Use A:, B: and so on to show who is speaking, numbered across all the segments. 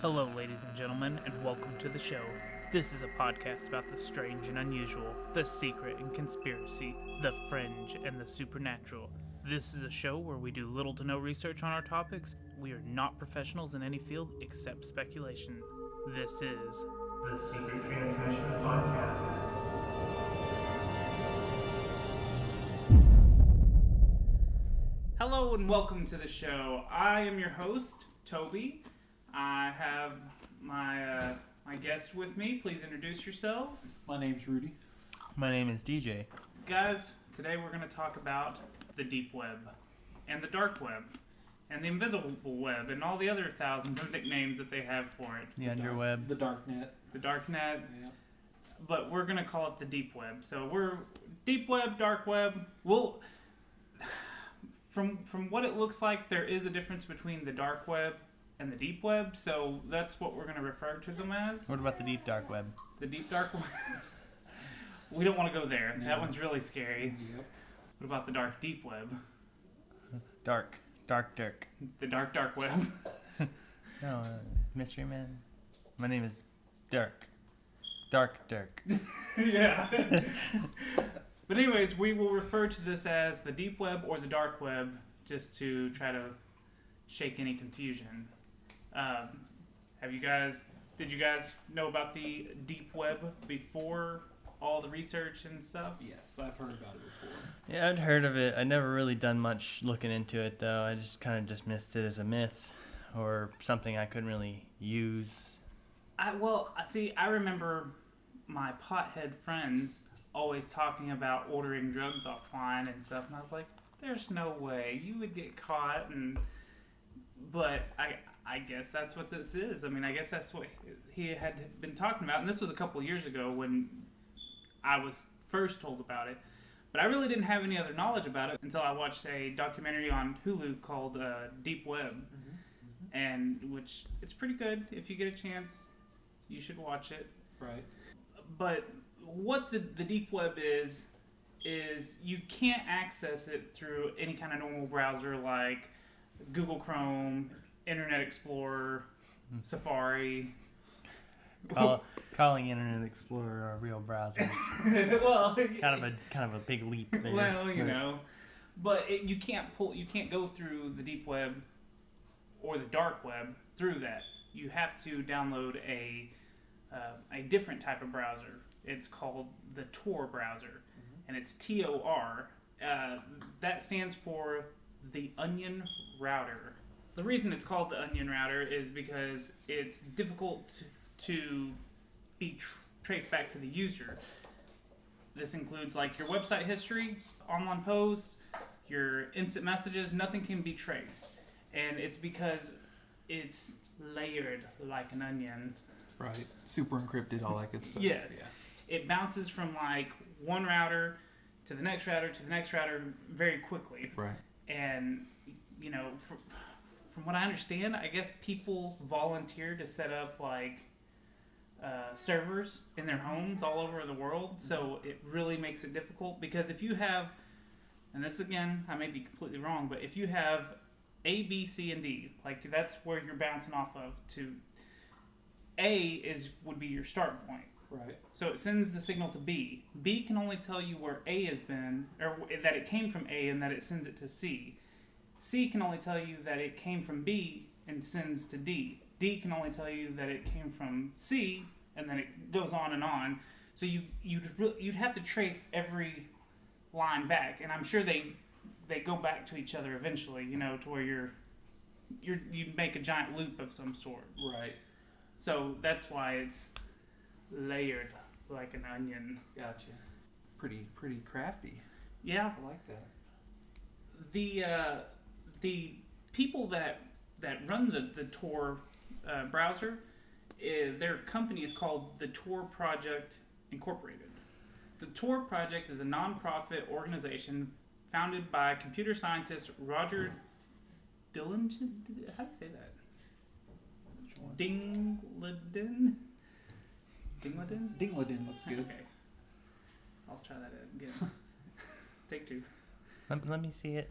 A: Hello, ladies and gentlemen, and welcome to the show. This is a podcast about the strange and unusual, the secret and conspiracy, the fringe and the supernatural. This is a show where we do little to no research on our topics. We are not professionals in any field except speculation. This is the Secret Transmission Podcast. Hello and welcome to the show. I am your host, Toby. I have my guest with me. Please introduce yourselves.
B: My name's Rudy.
C: My name is DJ.
A: Guys, today we're going to talk about the deep web and the dark web and the invisible web and all the other thousands of nicknames that they have for it.
C: The underweb.
B: The dark net.
A: The dark net.
B: Yeah.
A: But we're going to call it the deep web. So we're deep web, dark web. We'll... From what it looks like, there is a difference between the dark web and the deep web, so that's what we're going to refer to them as.
C: What about the deep dark web?
A: The deep dark web? We don't want to go there.
B: No.
A: That one's really scary.
B: Yep.
A: What about the dark deep web?
C: Dark Dirk.
A: The dark web?
C: No, mystery man. My name is Dirk. Dark Dirk.
A: Yeah. But anyways, we will refer to this as the deep web or the dark web, just to try to shake any confusion. Did you guys know about the deep web before all the research and stuff?
B: Yes, I've heard about it before.
C: Yeah, I'd heard of it. I'd never really done much looking into it, though. I just kind of dismissed it as a myth or something I couldn't really use.
A: I remember my pothead friends always talking about ordering drugs offline and stuff, and I was like, there's no way you would get caught. But I guess that's what this is. I mean, I guess that's what he had been talking about, and this was a couple years ago when I was first told about it. But I really didn't have any other knowledge about it until I watched a documentary on Hulu called Deep Web, and which it's pretty good. If you get a chance, you should watch it.
B: Right.
A: But what the deep web is you can't access it through any kind of normal browser like Google Chrome, Internet Explorer, Safari.
C: Calling Internet Explorer a real browser.
A: Well,
C: kind of a big leap there.
A: Well, you know, but you can't go through the deep web or the dark web through that. You have to download a different type of browser. It's called the Tor browser, and it's TOR. That stands for the Onion Router. The reason it's called the Onion Router is because it's difficult to be traced back to the user. This includes like your website history, online posts, your instant messages. Nothing can be traced, and it's because it's layered like an onion.
B: Right. Super encrypted, all that good stuff.
A: Yes.
B: Yeah.
A: It bounces from like one router to the next router to the next router very quickly.
B: Right.
A: And, you know, from what I understand, I guess people volunteer to set up like servers in their homes all over the world. So it really makes it difficult because if you have, and this again, I may be completely wrong, but if you have A, B, C, and D, like that's where you're bouncing off of to would be your start point.
B: Right.
A: So it sends the signal to B. B can only tell you where A has been, or that it came from A and that it sends it to C. C can only tell you that it came from B and sends to D. D can only tell you that it came from C and then it goes on and on. So you'd have to trace every line back, and I'm sure they go back to each other eventually, you know, to where you make a giant loop of some sort.
B: Right.
A: So that's why it's layered like an onion.
B: Gotcha. Pretty crafty.
A: Yeah.
B: I like that.
A: The people that run the Tor browser, their company is called the Tor Project Incorporated. The Tor Project is a non-profit organization founded by computer scientist Roger Dillingen. How do you say that? Dingladin?
B: Dingladin looks good.
A: Okay. I'll try that again. Take two.
C: Let me see it.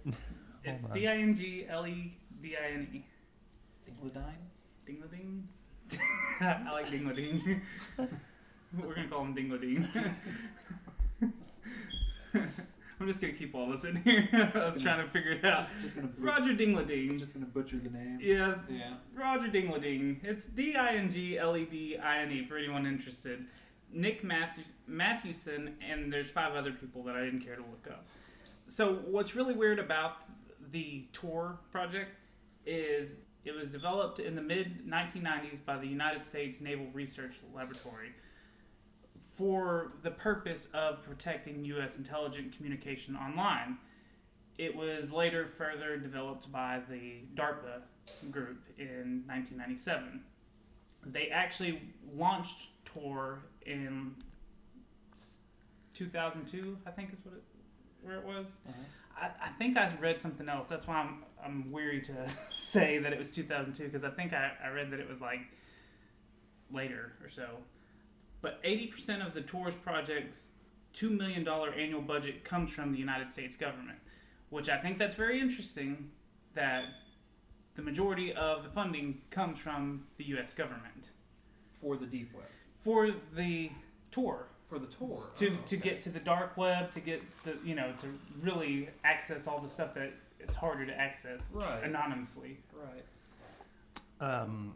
A: It's Dingledine.
B: Dingladine?
A: Dinglading? I like Dinglading. We're gonna call him Dinglading. I'm just gonna keep all this in here. I was trying to figure it out.
B: Just gonna
A: Roger Dinglading.
B: Just gonna butcher the name.
A: Yeah.
B: Yeah.
A: Roger Dinglading. It's Dingledine for anyone interested. Nick Mathewson, and there's 5 other people that I didn't care to look up. So what's really weird about the Tor project is it was developed in the mid-1990s by the United States Naval Research Laboratory for the purpose of protecting U.S. intelligent communication online. It was later further developed by the DARPA group in 1997. They actually launched Tor in 2002, I think is where it was.
B: Uh-huh.
A: I think I read something else. That's why I'm weary to say that it was 2002, because I think I read that it was like later or so. But 80% of the Tor's project's $2 million annual budget comes from the United States government, which I think that's very interesting, that the majority of the funding comes from the U.S. government.
B: For the deep web.
A: For the Tor.
B: For the Tor.
A: To get to the dark web, to get to really access all the stuff that it's harder to access anonymously.
B: Right.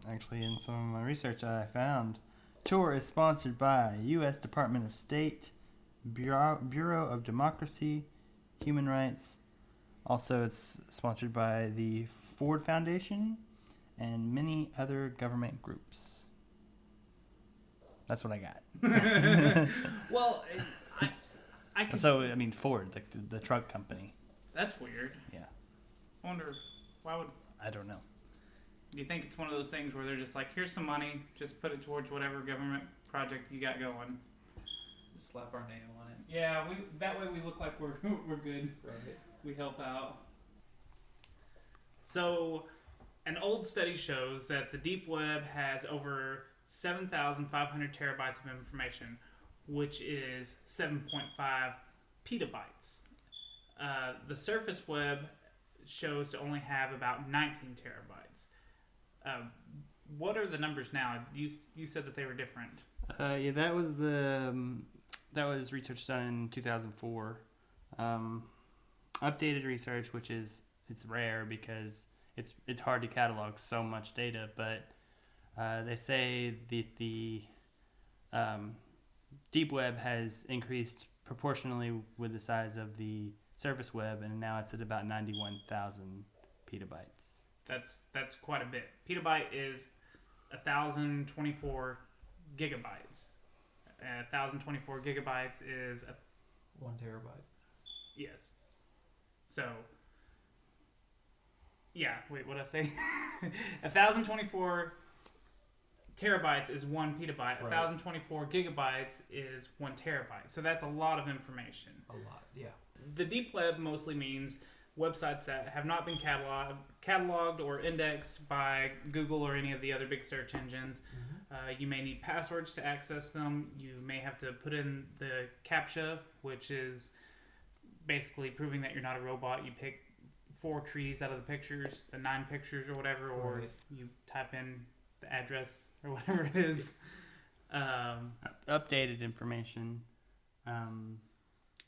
C: Actually, in some of my research, I found Tor is sponsored by U.S. Department of State, Bureau of Democracy, Human Rights. Also, it's sponsored by the Ford Foundation and many other government groups. That's what I got.
A: Well, I could,
C: So, I mean, Ford, the truck company.
A: that's weird.
C: Yeah.
A: I wonder why would.
C: I don't know.
A: Do you think it's one of those things where they're just like, here's some money, just put it towards whatever government project you got going?
B: Just slap our name on it.
A: Yeah, that way we look like we're good.
B: Right.
A: We help out. So, an old study shows that the deep web has over 7,500 terabytes of information, which is 7.5 petabytes. The surface web shows to only have about 19 terabytes. What are the numbers now? You said that they were different.
C: Yeah, that was research done in 2004. Updated research, which it's rare because it's hard to catalog so much data, but they say that the deep web has increased proportionally with the size of the surface web, and now it's at about 91,000 petabytes.
A: That's quite a bit. Petabyte is 1,024 gigabytes. 1,024 gigabytes is
B: 1 terabyte.
A: yes. So yeah, wait, what did I say? 1,024 terabytes is 1 petabyte.
B: Right.
A: 1,024 gigabytes is 1 terabyte. So that's a lot of information.
B: A lot, yeah.
A: The deep web mostly means websites that have not been cataloged or indexed by Google or any of the other big search engines.
B: Mm-hmm.
A: You may need passwords to access them. You may have to put in the CAPTCHA, which is basically proving that you're not a robot. You pick 4 trees out of the pictures, the 9 pictures or whatever, or
B: Right.
A: you type in the address or whatever it is.
C: Updated information.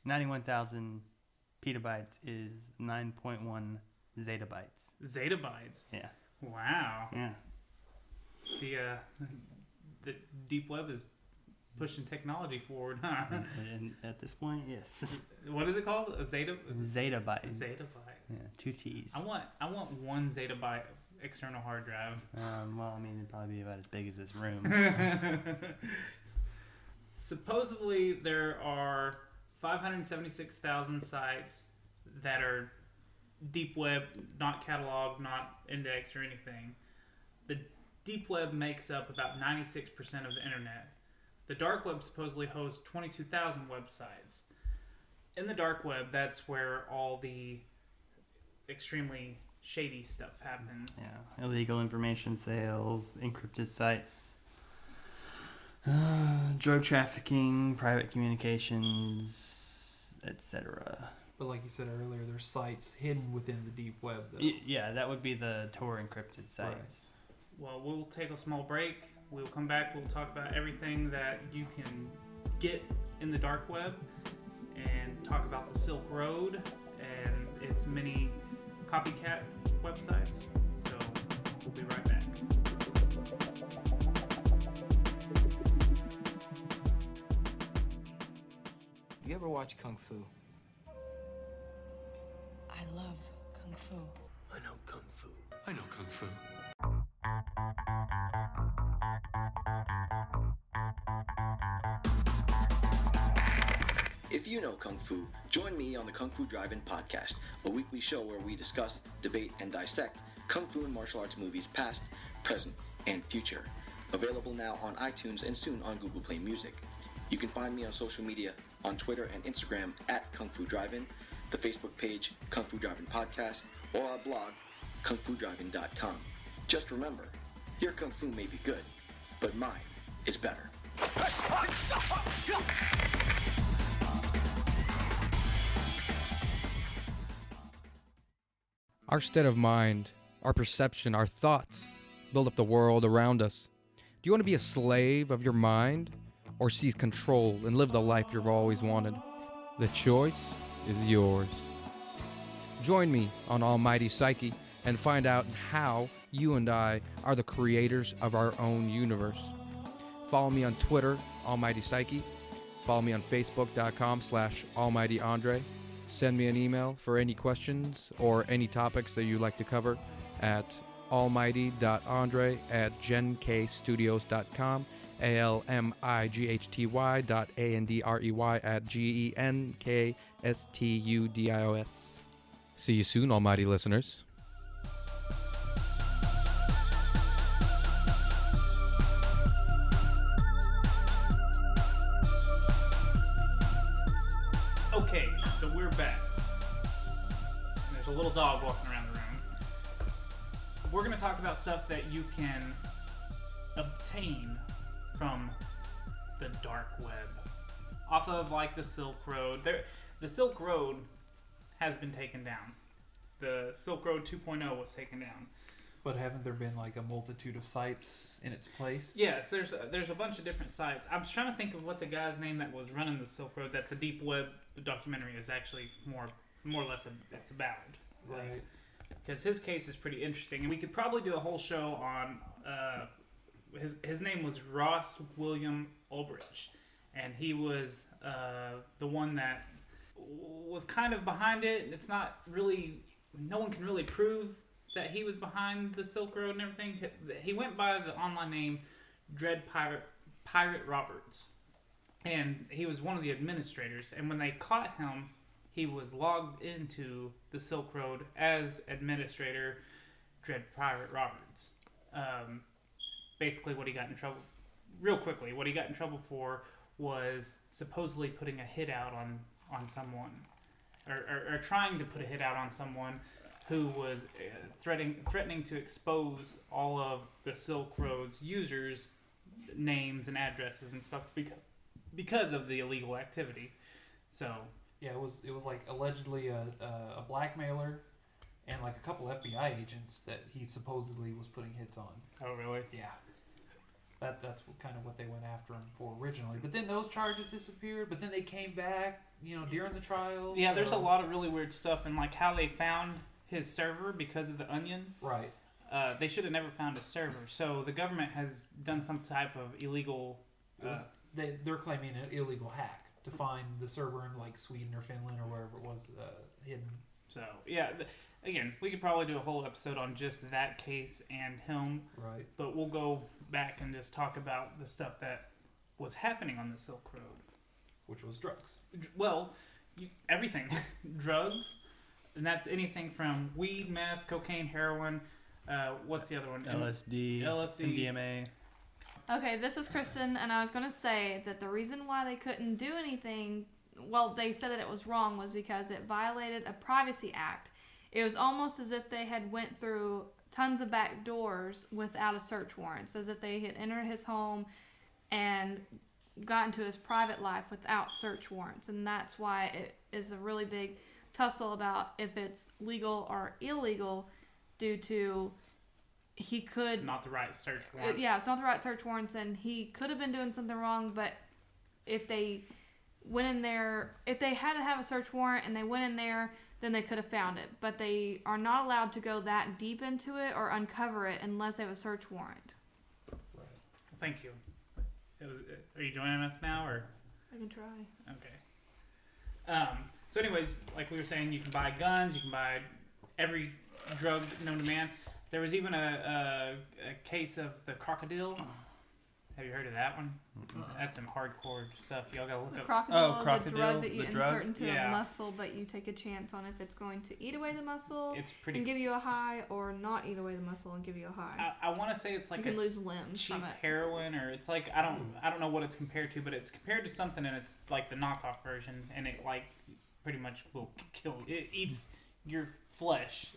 C: 91,000 petabytes is 9.1 zettabytes.
A: Zettabytes.
C: Yeah.
A: Wow.
C: Yeah.
A: The deep web is pushing technology forward, huh?
C: And at this point, yes.
A: What is it called? A
C: Zettabyte.
A: zettabyte.
C: Yeah, 2 T's.
A: I want 1 zettabyte external hard drive.
C: Well, I mean, it'd probably be about as big as this room.
A: Supposedly, there are 576,000 sites that are deep web, not cataloged, not indexed or anything. The deep web makes up about 96% of the internet. The dark web supposedly hosts 22,000 websites. In the dark web, that's where all the extremely shady stuff happens.
C: Yeah, illegal information sales, encrypted sites, drug trafficking, private communications, etc.
B: But like you said earlier, there's sites hidden within the deep web, though.
C: Yeah, that would be the Tor encrypted sites.
A: Well, we'll take a small break. We'll come back. We'll talk about everything that you can get in the dark web and talk about the Silk Road and its many copycat websites. So we'll be right back.
D: You ever watch Kung Fu?
E: I love Kung Fu.
F: I know Kung Fu.
D: I know Kung Fu.
G: If you know Kung Fu, join me on the Kung Fu Drive-In podcast, a weekly show where we discuss, debate, and dissect Kung Fu and martial arts movies past, present, and future. Available now on iTunes and soon on Google Play Music. You can find me on social media on Twitter and Instagram at Kung Fu Drive-In, the Facebook page Kung Fu Drive-In Podcast, or our blog, kungfudrivein.com. Just remember, your Kung Fu may be good, but mine is better.
H: Our state of mind, our perception, our thoughts build up the world around us. Do you want to be a slave of your mind or seize control and live the life you've always wanted? The choice is yours. Join me on Almighty Psyche and find out how you and I are the creators of our own universe. Follow me on Twitter, Almighty Psyche. Follow me on Facebook.com/AlmightyAndre. Send me an email for any questions or any topics that you'd like to cover at almighty.andre@genkstudios.com, almighty.andrey@genkstudios. See you soon, almighty listeners.
A: Okay, so we're back. There's a little dog walking around the room. We're going to talk about stuff that you can obtain from the dark web. Off of, like, the Silk Road. The Silk Road has been taken down. The Silk Road 2.0 was taken down.
B: But haven't there been like a multitude of sites in its place?
A: Yes, there's a bunch of different sites. I was trying to think of what the guy's name that was running the Silk Road, that the Deep Web documentary is actually more or less it's about.
B: Right.
A: Because his case is pretty interesting, and we could probably do a whole show on his name was Ross William Ulbricht, and he was the one that was kind of behind it. It's not really, no one can really prove that he was behind the Silk Road and everything. He went by the online name Dread Pirate Roberts, and he was one of the administrators. And when they caught him, he was logged into the Silk Road as administrator Dread Pirate Roberts. Basically, what he got in trouble, real quickly, what he got in trouble for was supposedly putting a hit out on someone, or trying to put a hit out on someone who was threatening to expose all of the Silk Road's users' names and addresses and stuff because of the illegal activity. So
B: yeah, it was like allegedly a blackmailer and like a couple FBI agents that he supposedly was putting hits on.
A: Oh, really?
B: Yeah. That's kind of what they went after him for originally. But then those charges disappeared, but then they came back, during the trial.
A: Yeah, there's a lot of really weird stuff, and like how they found his server because of the Onion.
B: Right.
A: They should have never found his server. So the government has done some type of illegal...
B: They're claiming an illegal hack to find the server in like Sweden or Finland or wherever it was hidden.
A: So, yeah, again, we could probably do a whole episode on just that case and him.
B: Right.
A: But we'll go back and just talk about the stuff that was happening on the Silk Road.
B: Which was drugs.
A: Well, everything. Drugs. And that's anything from weed, meth, cocaine, heroin. What's the other one?
C: LSD, MDMA.
I: Okay, this is Kristen, and I was going to say that the reason why they couldn't do anything, well, they said that it was wrong, was because it violated a Privacy Act. It was almost as if they had went through tons of back doors without a search warrant. It's as if they had entered his home and got into his private life without search warrants, and that's why it is a really big tussle about if it's legal or illegal due to he could
A: Not the right search warrants.
I: yeah, it's not the right search warrants, and he could have been doing something wrong. But if they went in there, if they had to have a search warrant and they went in there, then they could have found it. But they are not allowed to go that deep into it or uncover it unless they have a search warrant.
A: Well, thank you. Are you joining us now, or?
I: I can try.
A: Okay. So anyways, like we were saying, you can buy guns, you can buy every drug known to man. There was even a case of the crocodile. Have you heard of that one? That's some hardcore stuff. Y'all gotta look
I: The
A: up.
I: crocodile is a
C: crocodile,
I: drug that you
C: the drug?
I: insert into
A: Yeah.
I: a muscle, but you take a chance on if it's going to eat away the muscle
A: It's
I: and
A: pretty.
I: give you a high, or not eat away the muscle and give you a high.
A: I want to say it's
I: You
A: like
I: can
A: a
I: lose limbs
A: cheap
I: from it.
A: heroin, or it's like I don't know what it's compared to, but it's compared to something, and it's like the knockoff version, and it like pretty much will kill. It eats your flesh.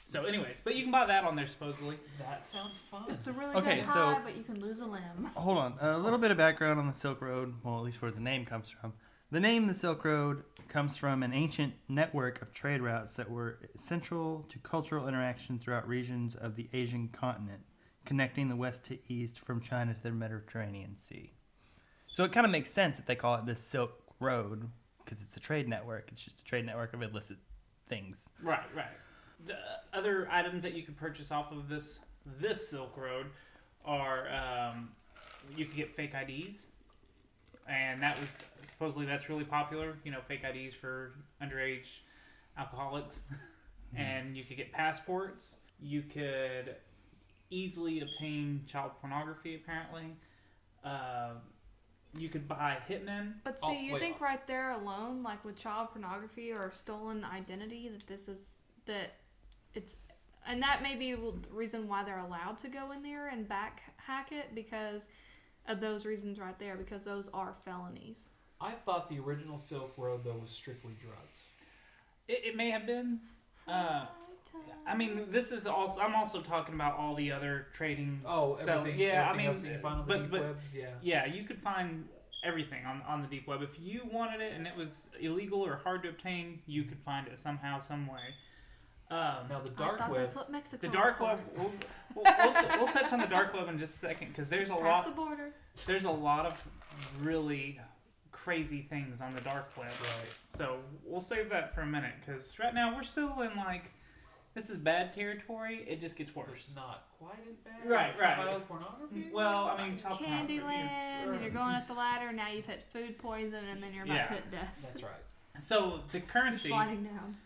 A: So, anyways, but you can buy that on there supposedly.
B: That sounds fun.
I: It's a really
C: Okay,
I: good
C: so-
I: high, but you can lose a limb.
C: Hold on. A little bit of background on the Silk Road. Well, at least where the name comes from. The name the Silk Road comes from an ancient network of trade routes that were central to cultural interaction throughout regions of the Asian continent, connecting the west to east from China to the Mediterranean Sea. So it kind of makes sense that they call it the Silk Road because it's a trade network. It's just a trade network of illicit things.
A: Right. The other items that you could purchase off of this Silk Road are you could get fake IDs, and that was supposedly that's really popular. You know, fake IDs for underage alcoholics, and you could get passports. You could easily obtain child pornography. Apparently, you could buy hitmen.
I: But see, you think right there alone, like with child pornography or stolen identity, and that may be the reason why they're allowed to go in there and back hack it, because of those reasons right there, because those are felonies.
B: I thought the original Silk Road, though, was strictly drugs.
A: It may have been. I mean, this is also. I'm also talking about all the other trading.
B: Everything.
A: Yeah,
B: everything else that you find on the deep web.
A: Yeah, you could find everything on the deep web. If you wanted it and it was illegal or hard to obtain, you could find it somehow, some way.
B: Now the dark
I: I thought
B: web.
I: that's what Mexico
A: The dark
I: was
A: web.
I: for.
A: We'll touch on the dark web in just a second, because there's a
I: Pass
A: lot.
I: the border.
A: There's a lot of really crazy things on the dark web.
B: Right.
A: So we'll save that for a minute, because right now we're still in like this is bad territory. It just gets worse.
B: It's not quite as bad.
A: Right.
B: as child pornography.
A: Well, I mean, child pornography.
I: Candyland, and you're going up the ladder. Now you've hit food poison, and then you're about to hit death.
B: That's right.
A: So the
I: You're
A: currency.
I: sliding down.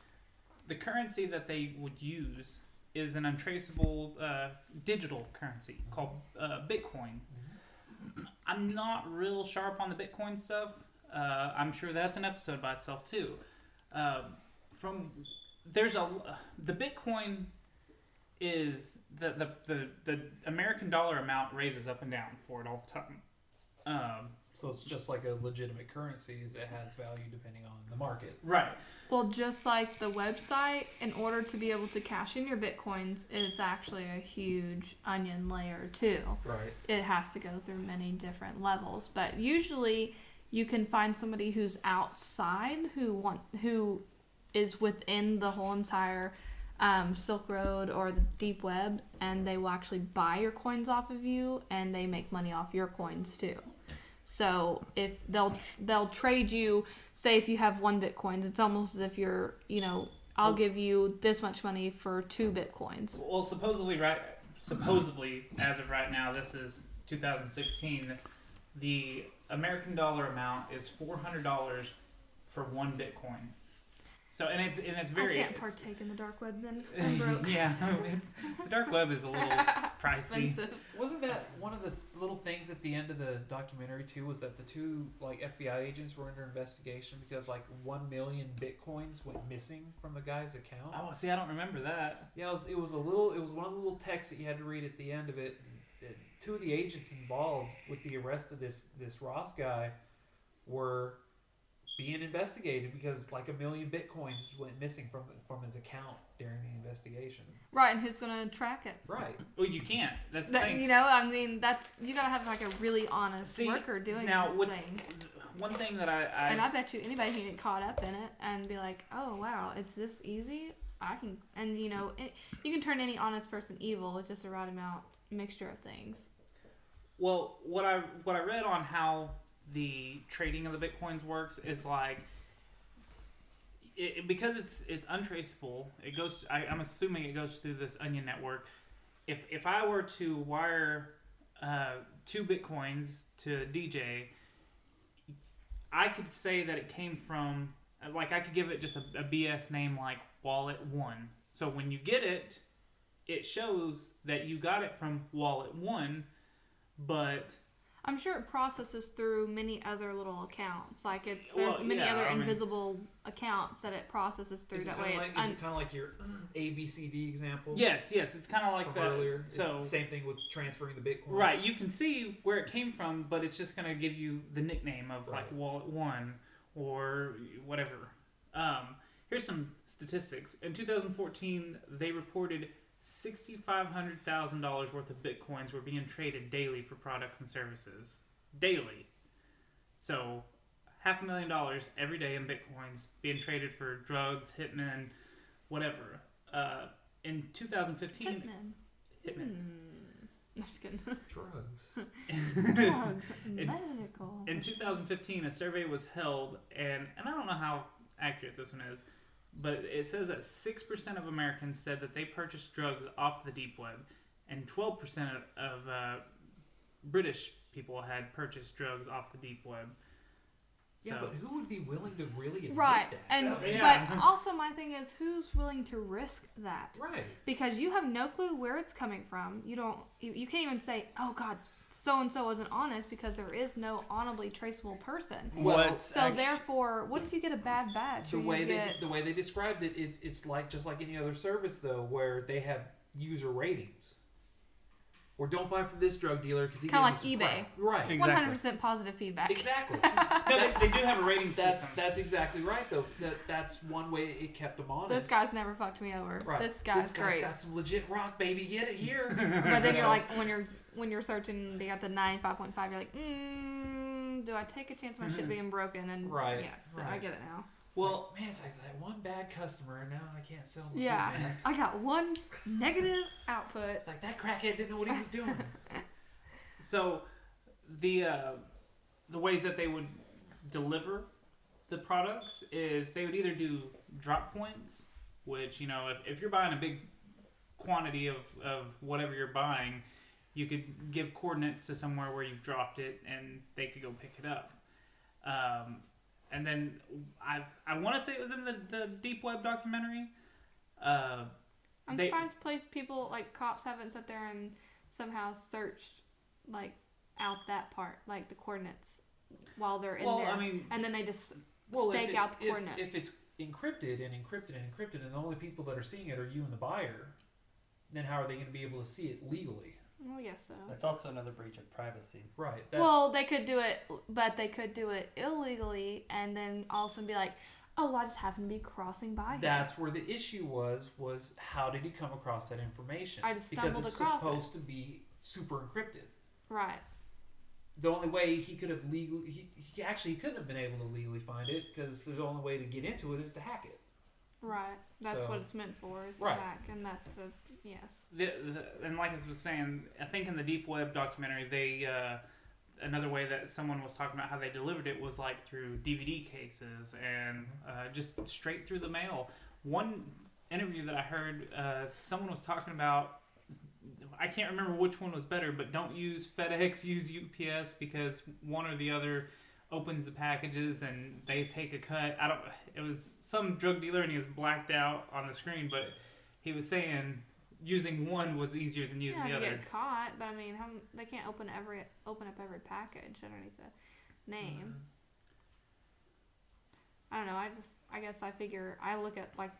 A: The currency that they would use is an untraceable digital currency called Bitcoin. I'm not real sharp on the Bitcoin stuff. I'm sure that's an episode by itself too. The Bitcoin is the American dollar amount raises up and down for it all the time.
B: So it's just like a legitimate currency, as it has value depending on the market.
A: Right.
I: Well, just like the website, in order to be able to cash in your bitcoins, it's actually a huge onion layer too.
B: Right.
I: It has to go through many different levels, but usually you can find somebody who's outside who is within the whole entire Silk Road or the deep web, and they will actually buy your coins off of you, and they make money off your coins too. So if they'll trade you, say if you have 1 Bitcoin, it's almost as if you're, I'll give you this much money for 2 Bitcoins.
A: Well, supposedly, as of right now, this is 2016. The American dollar amount is $400 for 1 Bitcoin. So and it's very.
I: I can't partake in the dark web then. I'm broke.
A: Yeah, the dark web is a little pricey.
I: Expensive.
B: Wasn't that one of the little things at the end of the documentary too? Was that the 2 FBI agents were under investigation because 1 million bitcoins went missing from the guy's account?
A: Oh, see, I don't remember that.
B: Yeah, it was one of the little texts that you had to read at the end of it. 2 of the agents involved with the arrest of this Ross guy were being investigated because 1 million bitcoins went missing from his account during the investigation.
I: Right, and who's gonna track it?
B: Right.
A: Well, you can't. That's the thing.
I: That's you gotta have a really honest worker doing this thing.
A: One thing that I
I: and I bet you anybody can get caught up in it and be like, oh wow, is this easy? I can, and you know, you can turn any honest person evil. It's just a right amount mixture of things.
A: Well, what I read on how the trading of the bitcoins works is like because it's untraceable. It goes. I'm assuming it goes through this onion network. If I were to wire 2 bitcoins to DJ, I could say that it came from, like, I could give it just a BS name like Wallet 1. So when you get it, it shows that you got it from Wallet 1, but
I: I'm sure it processes through many other little accounts. Like there's many other invisible accounts that it processes through. That way,
B: is it kind of like your ABCD example?
A: Yes, it's kind of like that.
B: Earlier.
A: So
B: same thing with transferring the Bitcoin.
A: Right, you can see where it came from, but it's just going to give you the nickname of like Wallet 1 or whatever. Here's some statistics. In 2014, they reported $6,500,000 worth of bitcoins were being traded daily for products and services. Daily. So, $500,000 every day in bitcoins being traded for drugs, hitmen, whatever. In 2015... Hitmen.
I: I'm just kidding.
B: Drugs.
I: Drugs. Medical.
A: In 2015, a survey was held, and I don't know how accurate this one is, but it says that 6% of Americans said that they purchased drugs off the deep web, and 12% of British people had purchased drugs off the deep web.
B: Yeah,
A: So,
B: but who would be willing to really admit
I: Right,
B: that?
I: and
A: Yeah.
I: but also my thing is, who's willing to risk that?
B: Right.
I: Because you have no clue where it's coming from. You can't even say, oh God, so and so wasn't honest, because there is no honorably traceable person.
B: Well,
I: So therefore, what if you get a bad batch?
B: the way they described it, it's like just like any other service though, where they have user ratings. Or don't buy from this drug dealer because he
I: Kinda
B: gave me
I: like
B: some
I: eBay.
B: crap. Right.
C: Exactly.
I: 100% positive feedback.
B: Exactly.
A: no, they do have a rating system.
B: That's exactly right though. That's one way it kept them honest.
I: This guy's never fucked me over.
B: Right.
I: This guy's great.
B: got some legit rock, baby. Get it here.
I: But then you're like, when you're searching, they got the 95.5. You're like, do I take a chance of my shit being broken? And
B: Right,
I: yes,
B: right.
I: I get it now.
A: Well,
B: man, it's like that one bad customer, and now I can't sell them.
I: Yeah,
B: Good, man.
I: I got one negative output.
B: It's like that crackhead didn't know what he was doing.
A: so the ways that they would deliver the products is they would either do drop points, which, you know, if you're buying a big quantity of whatever you're buying, you could give coordinates to somewhere where you've dropped it and they could go pick it up. And then I want to say it was in the Deep Web documentary.
I: I'm surprised people, like cops, haven't sat there and somehow searched like out that part, like the coordinates, while they're in there.
A: I mean,
I: and then they just
B: Well,
I: stake out the coordinates.
B: If it's encrypted and encrypted and encrypted, and the only people that are seeing it are you and the buyer, then how are they going to be able to see it legally?
I: Well, I guess so.
C: That's also another breach of privacy.
B: Right.
I: Well, they could do it, but they could do it illegally, and then all of a sudden be like, "Oh, I just happened to be crossing by here."
B: That's where the issue was how did he come across that information?
I: I just stumbled
B: because it's
I: across
B: supposed to be super encrypted.
I: Right.
B: The only way he could have legally, he couldn't have been able to legally find it, because the only way to get into it is to hack it.
I: Right. That's
B: So-
I: what it's meant for, is to
B: Right.
I: hack, and that's yes.
A: And like I was saying, I think in the Deep Web documentary, they another way that someone was talking about how they delivered it was like through DVD cases and just straight through the mail. One interview that I heard, someone was talking about, I can't remember which one was better, but don't use FedEx, use UPS, because one or the other opens the packages and they take a cut. It was some drug dealer and he was blacked out on the screen, but he was saying using one was easier than using the
I: you
A: other.
I: get caught, but I mean, they can't open up every package underneath the name. I don't know. I guess I figure I look at like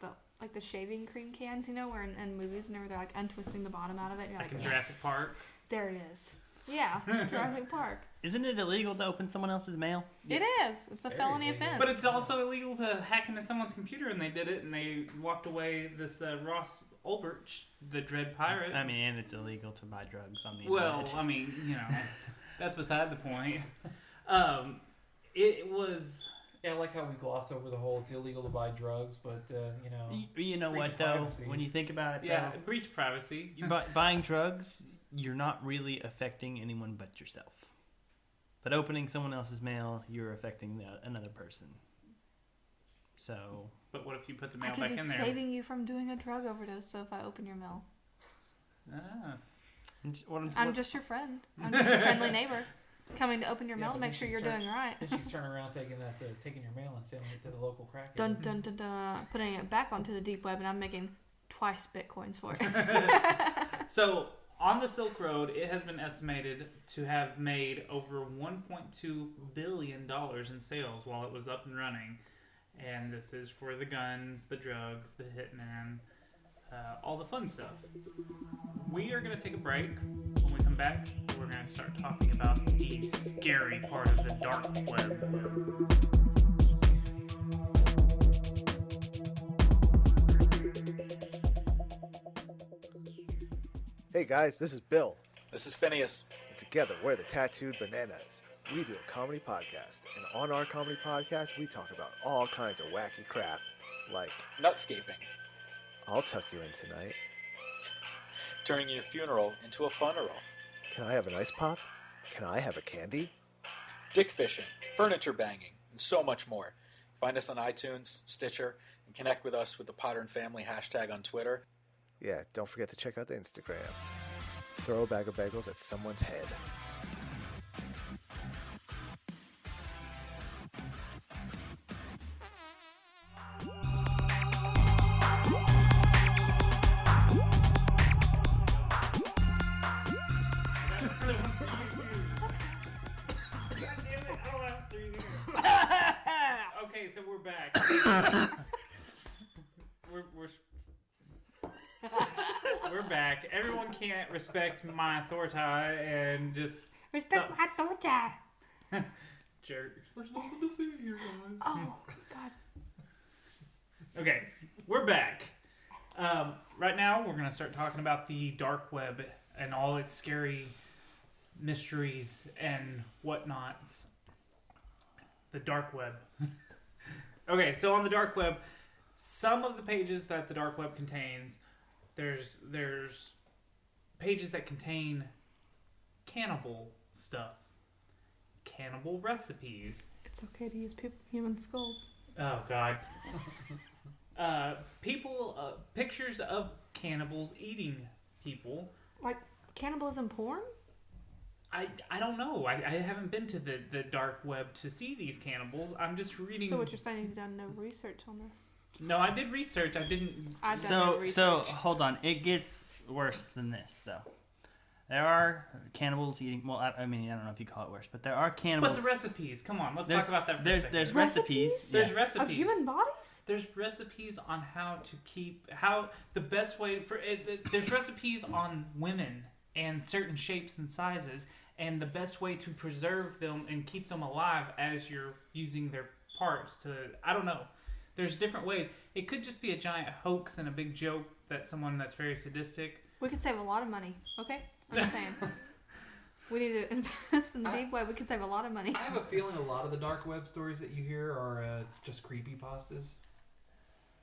I: the shaving cream cans, you know, where in movies whenever they're like untwisting the bottom out of it, and you're
A: Like
I: like,
A: in Jurassic Park.
I: There it is. Yeah, Jurassic Park.
C: Isn't it illegal to open someone else's mail?
I: It is. It's a
B: Very
I: felony
B: illegal.
I: offense.
A: But it's also illegal to hack into someone's computer, and they did it, and they walked away. This Ross Ulbricht, the Dread Pirate.
C: I mean, and it's illegal to buy drugs on the
A: Well,
C: internet.
A: I mean, you know, that's beside the point. It was.
B: Yeah, I like how we gloss over the whole it's illegal to buy drugs, but, you know.
C: You know
B: breach
C: what,
B: of
C: though?
B: privacy.
C: When you think about it,
A: Yeah,
C: though,
A: breach privacy.
C: buying drugs, you're not really affecting anyone but yourself. But opening someone else's mail, you're affecting another person. So.
A: But what if you put the
I: I
A: mail
I: could
A: back
I: be
A: in there?
I: saving you from doing a drug overdose. So if I open your mail, I'm just your friend. I'm just your friendly neighbor, coming to open your mail to
B: but
I: make
B: then
I: sure
B: she's
I: you're doing right.
B: And she's turning around taking your mail and sending it to the local crack.
I: Dun dun dun dun. Putting it back onto the deep web, and I'm making twice Bitcoins for it.
A: So, on the Silk Road, it has been estimated to have made over $1.2 billion in sales while it was up and running. And this is for the guns, the drugs, the hitman, all the fun stuff. We are going to take a break. When we come back, we're going to start talking about the scary part of the dark web.
F: Hey guys, this is Bill.
J: This is Phineas.
F: And together we're the Tattooed Bananas. We do a comedy podcast, and on our comedy podcast, we talk about all kinds of wacky crap, like
J: Nutscaping.
F: I'll tuck you in tonight.
J: Turning your funeral into a funeral.
F: Can I have an ice pop? Can I have a candy?
J: Dick fishing, furniture banging, and so much more. Find us on iTunes, Stitcher, and connect with us with the Potter and Family hashtag on Twitter.
F: Yeah, don't forget to check out the Instagram. Throw a bag of bagels at someone's head.
A: Okay, so we're back. We're back. Everyone can't respect my authority and just
I: Respect my authority.
A: jerks. There's nothing to see here, guys.
I: Oh God.
A: Okay, we're back. Right now, we're gonna start talking about the dark web and all its scary mysteries and whatnots. The dark web. Okay, so on the dark web, some of the pages that the dark web contains, there's pages that contain cannibal stuff, cannibal recipes.
I: It's okay to use human skulls.
A: Oh God. Pictures of cannibals eating people.
I: Like cannibalism porn?
A: I don't know. I haven't been to the dark web to see these cannibals. I'm just reading.
I: So what you're saying, you've done no research on this?
A: No, I did research. I didn't.
I: I've done no research.
C: So hold on. It gets worse than this, though. There are cannibals eating. Well, I mean, I don't know if you call it worse, but there are cannibals.
A: But the recipes. Come on, let's talk about that. For a second.
C: There's recipes.
A: There's
C: Yeah.
A: recipes
I: of human bodies.
A: There's recipes on how to keep the best way for it. There's recipes on women and certain shapes and sizes, and the best way to preserve them and keep them alive as you're using their parts to. I don't know. There's different ways. It could just be a giant hoax and a big joke that someone that's very sadistic.
I: We could save a lot of money. Okay, I'm just saying. We need to invest in the deep web. We could save a lot of money.
B: I have a feeling a lot of the dark web stories that you hear are just creepypastas.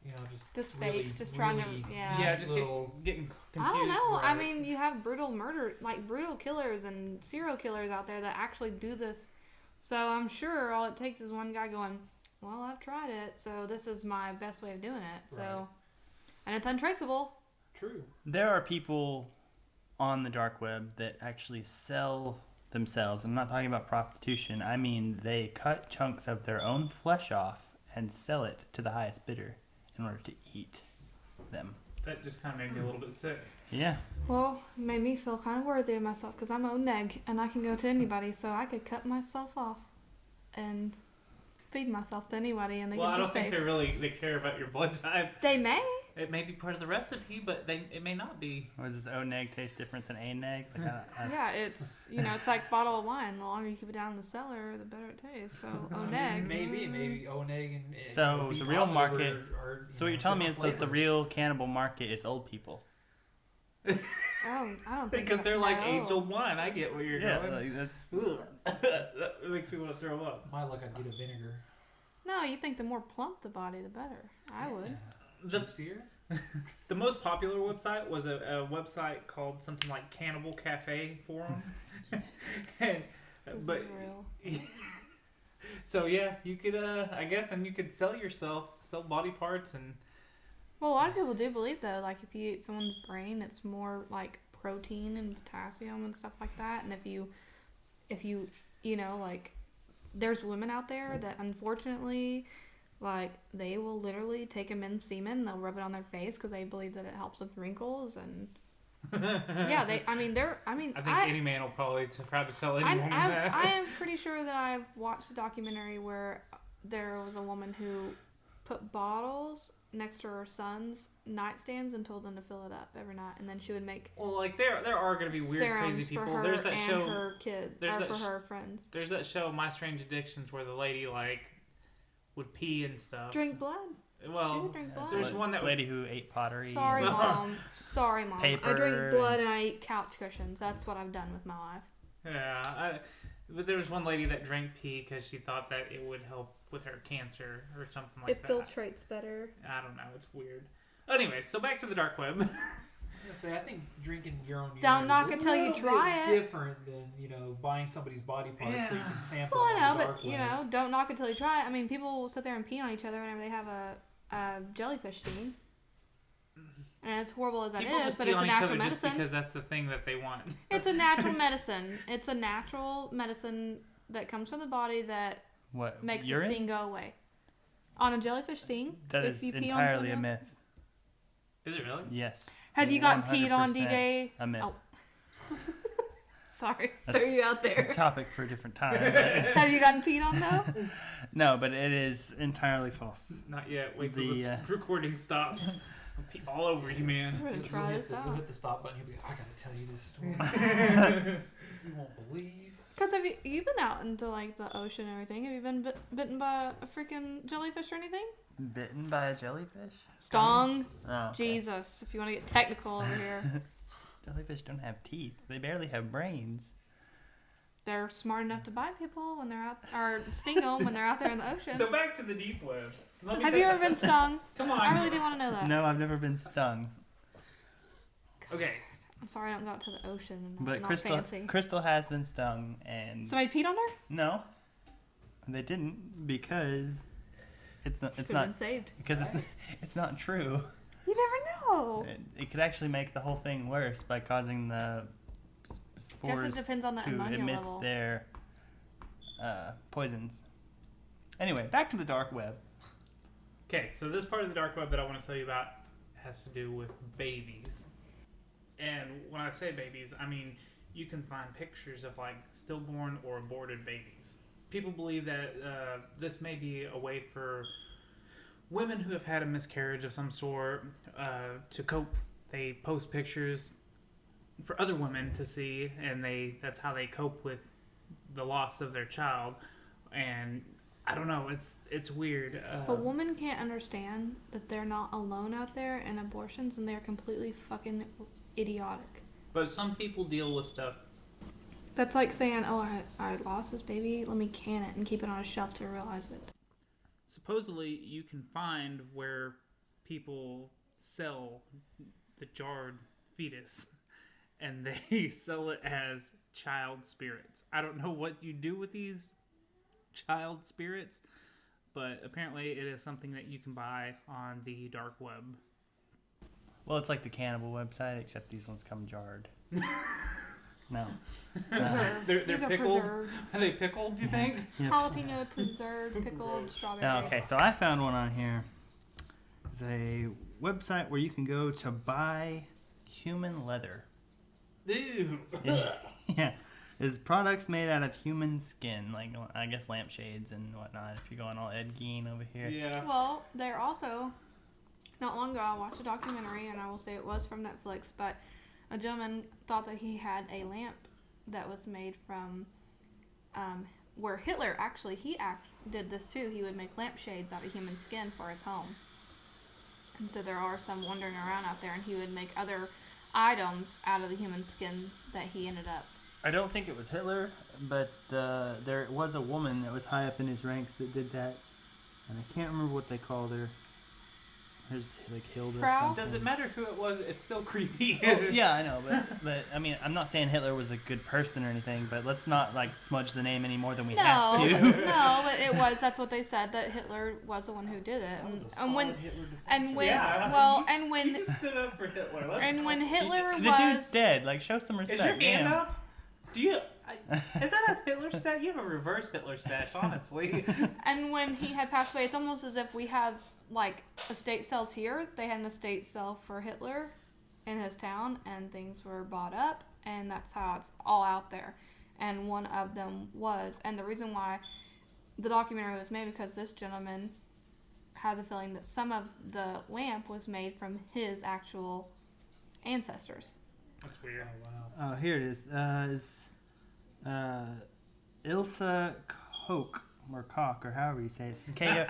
B: You know,
I: just
B: really,
I: fakes, just trying to,
A: Yeah, just getting confused.
I: I don't know.
B: Right.
I: I mean, you have brutal murder, like brutal killers and serial killers out there that actually do this. So I'm sure all it takes is one guy going, well, I've tried it, so this is my best way of doing it. So,
B: Right.
I: And it's untraceable.
B: True.
C: There are people on the dark web that actually sell themselves. I'm not talking about prostitution. I mean, they cut chunks of their own flesh off and sell it to the highest bidder in order to eat them.
A: That just kind of made me a little bit sick.
C: Yeah.
I: Well, it made me feel kind of worthy of myself because I'm O-neg and I can go to anybody, so I could cut myself off and feed myself to anybody and they
A: Well,
I: can
A: I
I: be
A: don't think
I: safe.
A: they care about your blood type.
I: They may.
A: It may be part of the recipe, but it may not be.
C: Or does O-neg taste different than A-neg? Like,
I: Yeah, it's it's like bottle of wine. The longer you keep it down in the cellar, the better it tastes. So O-neg.
B: Maybe O-neg and
C: So
B: B
C: the real
B: positive
C: market.
B: are
C: So what you're telling me is
B: different
C: that the
B: flavors.
C: real cannibal market is old people.
I: I don't think
A: Because they're like
I: no.
A: aged wine. I get where you're going.
C: Like that's.
A: Ugh. That makes me want to throw up.
B: My luck, I'd get a vinegar.
I: No, you think the more plump the body, the better. I would.
B: Juicier?
A: The most popular website was a website called something like Cannibal Cafe Forum. But
I: real.
A: so yeah, you could I guess, and you could sell body parts and.
I: Well, a lot of people do believe though, like if you eat someone's brain, it's more like protein and potassium and stuff like that. And if you like, there's women out there that unfortunately, like, they will literally take a men's semen and they'll rub it on their face because they believe that it helps with wrinkles and. Yeah, I think
A: any man will probably tell any woman that.
I: I am pretty sure that I've watched a documentary where there was a woman who put bottles next to her son's nightstands and told them to fill it up every night, and then she would make.
A: Well, like there are going to be weird, crazy people.
I: For her
A: There's that
I: and
A: show.
I: Her kids. For her friends.
A: There's that show, My Strange Addictions, where the lady like would pee and stuff.
I: Drink blood.
A: Well,
I: she would drink blood.
A: There's one that
C: lady who ate pottery.
I: Sorry, mom. Sorry, mom.
C: Paper
I: I drink blood and I eat couch cushions. That's what I've done with my life.
A: Yeah, but there was one lady that drank pee because she thought that it would help with her cancer or something like that.
I: It filtrates better.
A: I don't know. It's weird. Anyway, so back to the dark web.
B: I think drinking your own urine
I: Don't knock
B: is
I: it till you try it.
B: Different than buying somebody's body parts so you can sample.
I: Well,
B: on
I: I know,
B: the dark
I: but
B: web.
I: don't knock it till you try it. I mean, people will sit there and pee on each other whenever they have a jellyfish sting. And as horrible as that
A: People
I: is,
A: just
I: but
A: pee
I: it's a
A: on each
I: natural
A: other
I: medicine.
A: just because that's the thing that they want.
I: It's a natural medicine. It's a natural medicine that comes from the body that makes
C: urine?
I: the sting go away. On a jellyfish sting,
C: That
I: if
C: is
I: you pee
C: entirely
I: on
C: a myth.
A: Is it really?
C: Yes.
I: Have you gotten peed on,
C: 100%
I: DJ?
C: A myth.
I: Oh. Sorry,
C: That's
I: threw you out there.
C: A topic for a different time.
I: Have you gotten peed on though?
C: No, but it is entirely false.
A: Not yet. Wait till this recording stops. I'll pee all over you, man.
I: We're gonna try this out.
B: You'll hit the stop button. You'll be like, I gotta tell you this story. You won't believe.
I: Because have you been out into like the ocean and everything? Have you been bitten by a freaking jellyfish or anything?
C: Bitten by a jellyfish?
I: Stung.
C: Oh, okay.
I: Jesus, if you want to get technical over here.
C: Jellyfish don't have teeth. They barely have brains.
I: They're smart enough to bite people when they're out, or sting them when they're out there in the ocean.
A: So back to the deep web.
I: Have you ever been stung?
A: Come on.
I: I really do want to know that.
C: No, I've never been stung.
A: Okay.
I: I'm sorry I don't go out to the ocean. And
C: But
I: not
C: Crystal,
I: fancy.
C: Crystal has been stung, and
I: Somebody peed on her?
C: no, they didn't because it's not. It's
I: Could've
C: not
I: been saved.
C: because it's not true.
I: You never know.
C: It could actually make the whole thing worse by causing the spores
I: Guess it depends on the
C: to
I: ammonia
C: emit
I: level.
C: their poisons. Anyway, back to the dark web.
A: Okay, so this part of the dark web that I want to tell you about has to do with babies. And when I say babies, I mean you can find pictures of like stillborn or aborted babies. People believe that this may be a way for women who have had a miscarriage of some sort to cope. They post pictures for other women to see, and that's how they cope with the loss of their child. And I don't know, it's weird.
I: If a woman can't understand that they're not alone out there in abortions, and they're completely fucking idiotic.
A: But some people deal with stuff.
I: That's like saying, oh, I lost this baby, let me can it and keep it on a shelf to realize it.
A: Supposedly, you can find where people sell the jarred fetus, and they sell it as child spirits. I don't know what you do with these child spirits, but apparently it is something that you can buy on the dark web.
C: Well, it's like the cannibal website, except these ones come jarred. No.
A: They're
I: These are
A: pickled.
I: preserved.
A: Are they pickled, do you think?
C: Yeah.
I: Jalapeno preserved, pickled strawberry.
C: Oh, okay, so I found one on here. It's a website where you can go to buy human leather.
A: Ew.
C: Yeah. It's products made out of human skin, like, I guess, lampshades and whatnot, if you're going all Ed Gein over here.
A: Yeah.
I: Well, they're also, not long ago I watched a documentary, and I will say it was from Netflix, but a gentleman thought that he had a lamp that was made from, where Hitler actually, did this too. He would make lampshades out of human skin for his home. And so there are some wandering around out there, and he would make other items out of the human skin that he ended up.
C: I don't think it was Hitler, but there was a woman that was high up in his ranks that did that. And I can't remember what they called her. There's like Hilda.
I: Frau?
C: Something.
A: Doesn't matter who it was, it's still creepy.
C: Oh, yeah, I know, but I mean, I'm not saying Hitler was a good person or anything, but let's not like smudge the name any more than we have to.
I: No, but it was. That's what they said, that Hitler was the one who did it.
A: You just stood up for Hitler.
I: When Hitler
C: the dude's dead. Like, show some respect.
A: Is your hand up? Do you? Is that a Hitler stash? You have a reverse Hitler stash, honestly.
I: And when he had passed away, it's almost as if we have like estate sales here. They had an estate sale for Hitler in his town, and things were bought up, and that's how it's all out there. And one of them was, and the reason why the documentary was made, because this gentleman had the feeling that some of the lamp was made from his actual ancestors.
A: That's weird.
B: Oh, wow.
C: Oh, here it is. Is Ilsa Koch, or Koch, or however you say it. It's Koch.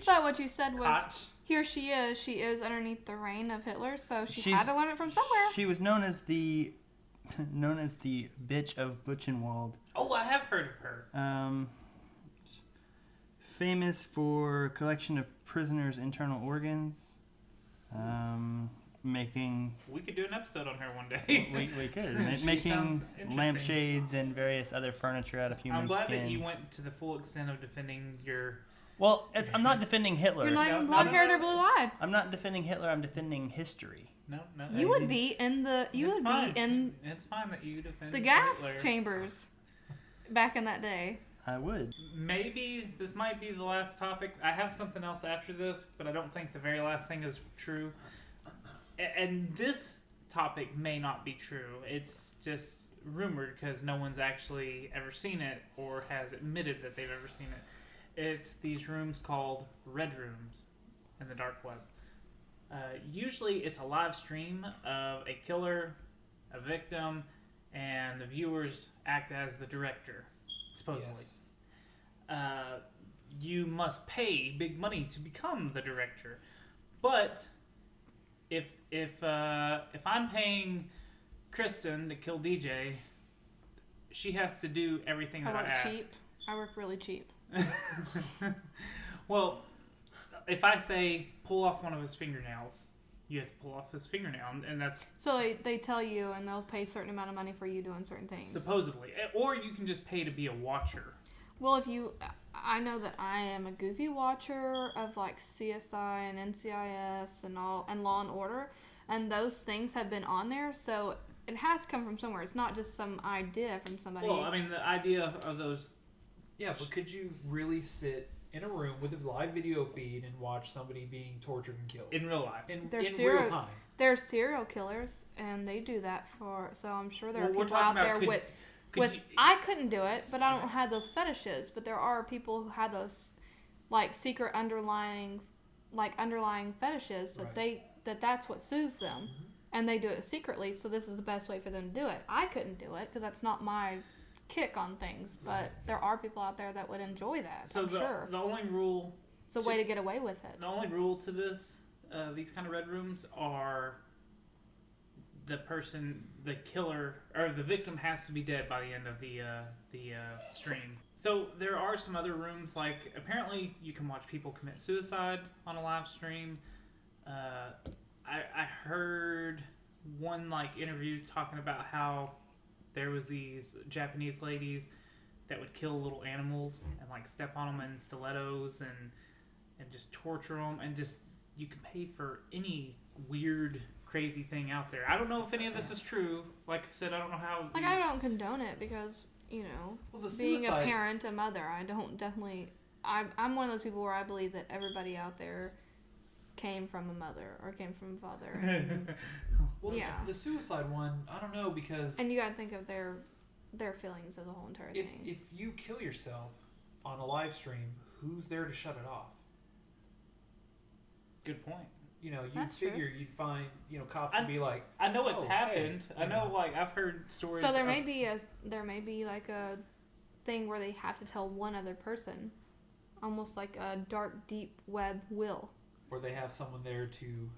I: So what you said was,
A: Koch.
I: here she is. She is underneath the reign of Hitler, so she had to learn it from somewhere.
C: She was known as the bitch of Buchenwald.
A: Oh, I have heard of her.
C: Famous for collection of prisoners' internal organs. Making.
A: We could do an episode on her one day.
C: we could. Making lampshades and various other furniture out of human
A: I'm glad
C: skin.
A: that you went to the full extent of defending your...
C: Well, I'm not defending Hitler.
I: You're not even blonde-haired or blue-eyed.
C: I'm not defending Hitler. I'm defending history.
A: No.
I: You would be in the...
A: It's fine that you defend
I: the gas
A: Hitler.
I: chambers back in that day.
C: I would.
A: Maybe this might be the last topic. I have something else after this, but I don't think the very last thing is true. And this topic may not be true. It's just rumored because no one's actually ever seen it or has admitted that they've ever seen it. It's these rooms called red rooms in the dark web. Usually it's a live stream of a killer, a victim, and the viewers act as the director, supposedly.
B: Yes.
A: You must pay big money to become the director. But if I'm paying Kristen to kill DJ, she has to do everything that I ask.
I: Cheap. I work really cheap.
A: Well, if I say pull off one of his fingernails, you have to pull off his fingernail, and that's...
I: So they tell you, and they'll pay a certain amount of money for you doing certain things.
A: Supposedly. Or you can just pay to be a watcher.
I: Well, I know that I am a goofy watcher of like CSI and NCIS and Law and Order, and those things have been on there, so it has come from somewhere. It's not just some idea from somebody.
A: Well, I mean, the idea of those...
B: Yeah, but could you really sit in a room with a live video feed and watch somebody being tortured and killed?
A: In real life.
B: In real time.
I: There's serial killers, and they do that so I'm sure there are
A: Well,
I: people out there I couldn't do it, but I don't have those fetishes, but there are people who have those, like, secret underlying fetishes that that's what soothes them,
B: Mm-hmm.
I: and they do it secretly, so this is the best way for them to do it. I couldn't do it, because that's not my kick on things, but there are people out there that would enjoy that,
A: so
I: I'm sure.
A: The only rule...
I: It's a way to get away with it.
A: The only rule to this, these kind of red rooms, are the killer, or the victim has to be dead by the end of the stream. So there are some other rooms, like, apparently you can watch people commit suicide on a live stream. I heard one, like, interview talking about how there was these Japanese ladies that would kill little animals and, like, step on them in stilettos and just torture them, and just, you can pay for any weird, crazy thing out there. I don't know if any of this is true. Like I said, I don't know how...
I: Like, I don't condone it because, being a parent, a mother, I don't definitely... I'm one of those people where I believe that everybody out there came from a mother or came from a father.
B: Well, the suicide one, I don't know, because...
I: And you gotta think of their feelings of the whole entire thing.
B: If you kill yourself on a live stream, who's there to shut it off?
A: Good point.
B: You'd
I: That's
B: figure
I: true.
B: you'd find, cops would be like...
A: I know it's
B: "Oh,
A: happened.
B: hey,"
A: I know, like, I've heard stories...
I: So there may be like a thing where they have to tell one other person. Almost like a dark, deep web will.
B: Or they have someone there to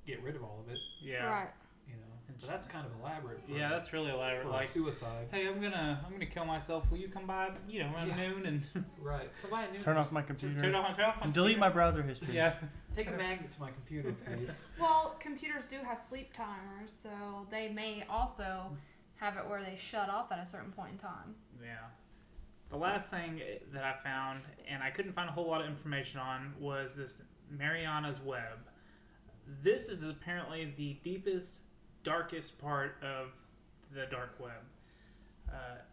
B: get rid of all of it.
A: Yeah.
I: Right.
B: you know. But that's kind of elaborate.
A: Yeah, that's really elaborate.
B: For
A: Like
B: suicide.
A: Hey, I'm gonna kill myself. Will you come by? Around noon and
B: right. Come by at noon.
C: Turn off my computer.
A: Turn off my
C: and delete my browser history.
A: Yeah.
B: Take a magnet to my computer, please.
I: Well, computers do have sleep timers, so they may also have it where they shut off at a certain point in time.
A: Yeah. The last thing that I found, and I couldn't find a whole lot of information on, was this Mariana's Web. This is apparently the deepest, darkest part of the dark web.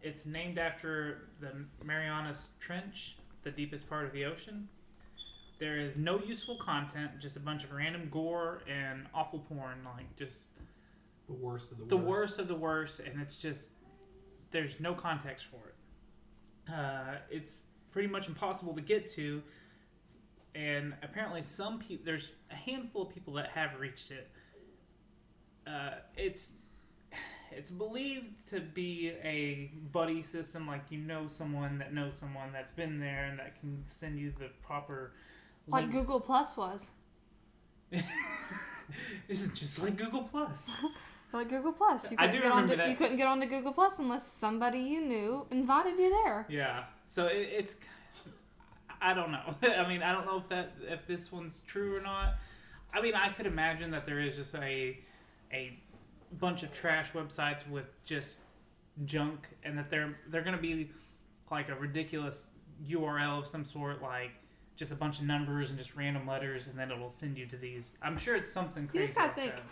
A: It's named after the Marianas Trench, the deepest part of the ocean. There is no useful content, just a bunch of random gore and awful porn, like just
B: the worst of the worst.
A: The worst of the worst, and it's just, there's no context for it. It's pretty much impossible to get to, and apparently some people, there's a handful of people that have reached it. It's believed to be a buddy system, like someone that knows someone that's been there and that can send you the proper links.
I: Like Google Plus was.
A: Is it just like Google Plus?
I: Like Google Plus. You
A: I
I: couldn't
A: do
I: get
A: remember
I: onto,
A: that.
I: You couldn't get onto Google Plus unless somebody you knew invited you there.
A: Yeah. So it's, I don't know. I mean, I don't know if this one's true or not. I mean, I could imagine that there is just a bunch of trash websites with just junk, and that they're going to be like a ridiculous URL of some sort, like just a bunch of numbers and just random letters, and then it'll send you to these. I'm sure it's something crazy.
I: You just gotta
A: like
I: think,
A: that.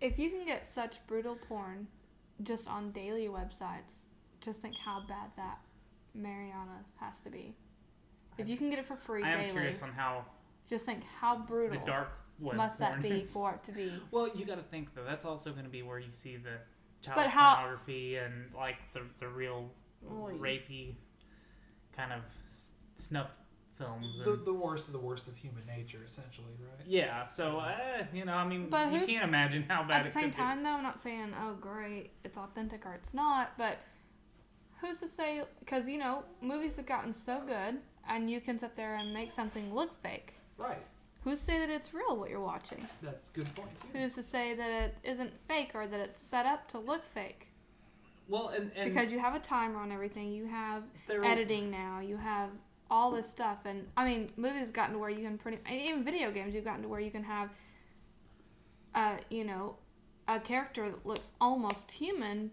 I: if you can get such brutal porn just on daily websites, just think how bad that Mariana's has to be. If you can get it for free
A: I am
I: daily,
A: curious on how.
I: just think how brutal
A: The dark web
I: must that
A: porn
I: be
A: is.
I: for it to be.
A: Well, you got to think though. That's also going to be where you see the child
I: But how-
A: pornography and like the real
I: Oy.
A: rapey kind of snuff films.
B: The
A: And,
B: worst of the worst of human nature, essentially, right?
A: yeah. So I mean,
I: But
A: you
I: who's-
A: can't imagine how bad
I: At the
A: it
I: same
A: could
I: time, though, I'm not saying, oh, great, it's authentic or it's not, but who's to say, because, movies have gotten so good, and you can sit there and make something look fake.
B: Right.
I: Who's to say that it's real, what you're watching?
B: That's a good point, too.
I: Who's to say that it isn't fake or that it's set up to look fake?
A: be. Well, and
I: Because you have a timer on everything, you have
A: there-
I: editing now, you have all this stuff, and, I mean, movies have gotten to where you can even video games, you've gotten to where you can have, a character that looks almost human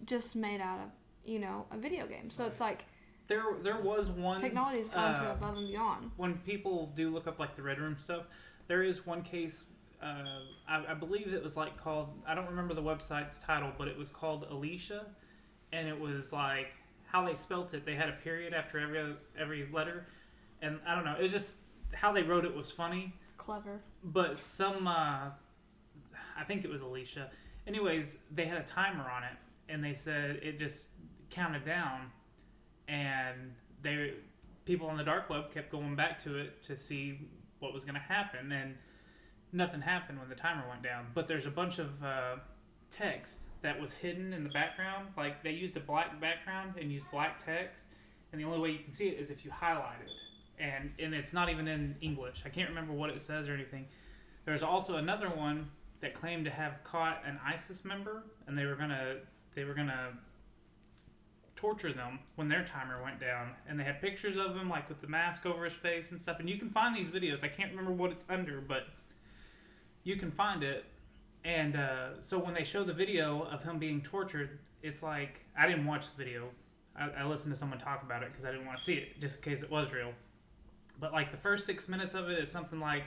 I: just made out of, a video game. So it's like
A: there was one
I: technology's gone to above and beyond.
A: When people do look up like the Red Room stuff, there is one case. I believe it was like called. I don't remember the website's title, but it was called Alicia, and it was like how they spelt it. They had a period after every letter, and I don't know. It was just how they wrote it was funny.
I: Clever.
A: But some, I think it was Alicia. Anyways, they had a timer on it, and they said it just counted down, and people on the dark web kept going back to it to see what was going to happen, and nothing happened when the timer went down. But there's a bunch of text that was hidden in the background. Like, they used a black background and used black text, and the only way you can see it is if you highlight it. And it's not even in English. I can't remember what it says or anything. There's also another one that claimed to have caught an ISIS member, and they were gonna torture them when their timer went down, and they had pictures of him like with the mask over his face and stuff. And you can find these videos. I can't remember what it's under, but you can find it. And so when they show the video of him being tortured, it's like, I didn't watch the video. I listened to someone talk about it because I didn't want to see it, just in case it was real. But like the first 6 minutes of it is something like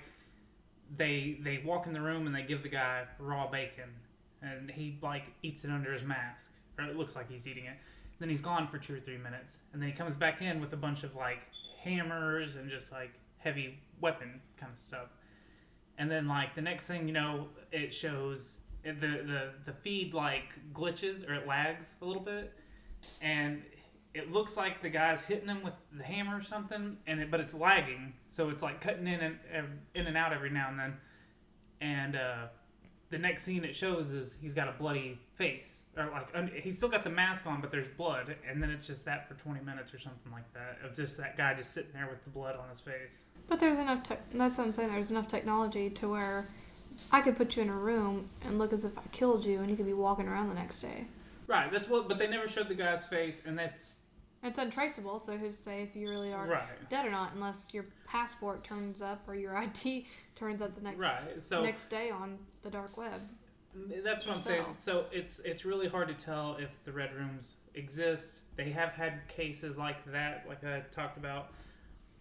A: they walk in the room and they give the guy raw bacon, and he like eats it under his mask, or it looks like he's eating it. Then he's gone for 2 or 3 minutes, and then he comes back in with a bunch of like hammers and just like heavy weapon kind of stuff. And then like the next thing you know, it shows the feed like glitches, or it lags a little bit, and it looks like the guy's hitting him with the hammer or something, but it's lagging, so it's like cutting in and out every now and then. And the next scene it shows is he's got a bloody face, or like he's still got the mask on, but there's blood, and then it's just that for 20 minutes or something like that, of just that guy just sitting there with the blood on his face.
I: But there's enough. That's what I'm saying. There's enough technology to where I could put you in a room and look as if I killed you, and you could be walking around the next day.
A: Right. That's what. But they never showed the guy's face, and that's.
I: It's untraceable, so who's to say if you really are
A: Right.
I: dead or not, unless your passport turns up or your ID turns up the next next day on the dark web.
A: That's what I'm saying. So it's really hard to tell if the red rooms exist. They have had cases like that, like I talked about,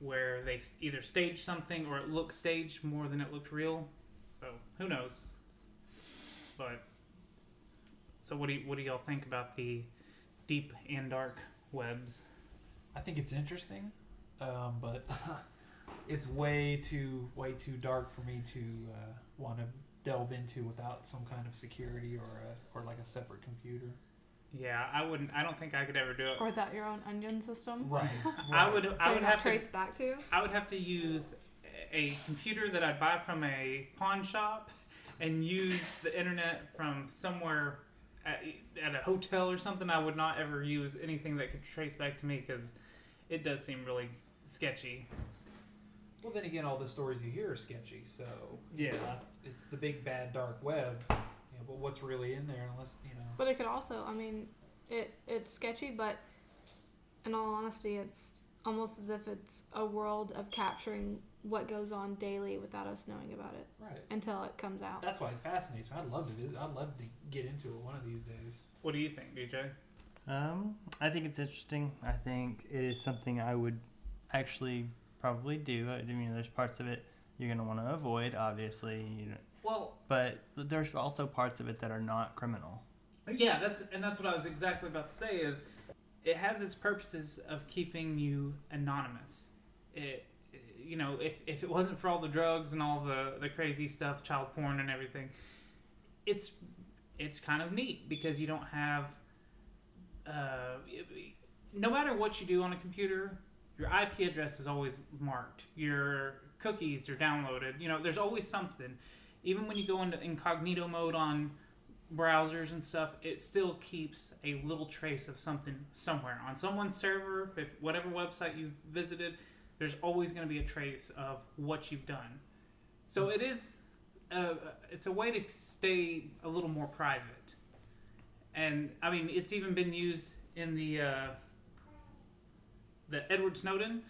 A: where they either staged something or it looked staged more than it looked real. So who knows? But so what do y'all think about the deep and dark webs?
B: I think it's interesting, but it's way too dark for me to want to delve into without some kind of security or like a separate computer.
A: Yeah, I wouldn't. I don't think I could ever do it.
I: Or without your own onion system.
B: Right.
A: I would have to
I: trace back to.
A: I would have to use a computer that I'd buy from a pawn shop and use the internet from somewhere at a hotel or something. I would not ever use anything that could trace back to me because it does seem really sketchy.
B: Well, then again, all the stories you hear are sketchy, so
A: yeah,
B: it's the big bad dark web. But what's really in there, unless
I: But it could also, I mean, it's sketchy, but in all honesty, it's almost as if it's a world of capturing what goes on daily without us knowing about it.
B: Right.
I: Until it comes out.
B: That's why it fascinates me. I'd love to get into it one of these days.
A: What do you think, DJ?
C: I think it's interesting. I think it is something I would actually probably do. I mean, there's parts of it you're going to want to avoid, obviously.
A: Well,
C: but there's also parts of it that are not criminal.
A: Yeah, that's what I was exactly about to say. Is it has its purposes of keeping you anonymous. It, if it wasn't for all the drugs and all the crazy stuff, child porn and everything, it's kind of neat because you don't have. No matter what you do on a computer, your IP address is always marked. Your cookies are downloaded. There's always something. Even when you go into incognito mode on browsers and stuff, it still keeps a little trace of something somewhere. On someone's server, if whatever website you've visited, there's always going to be a trace of what you've done. So it is, it's a way to stay a little more private. And, I mean, it's even been used in the Edward Snowden.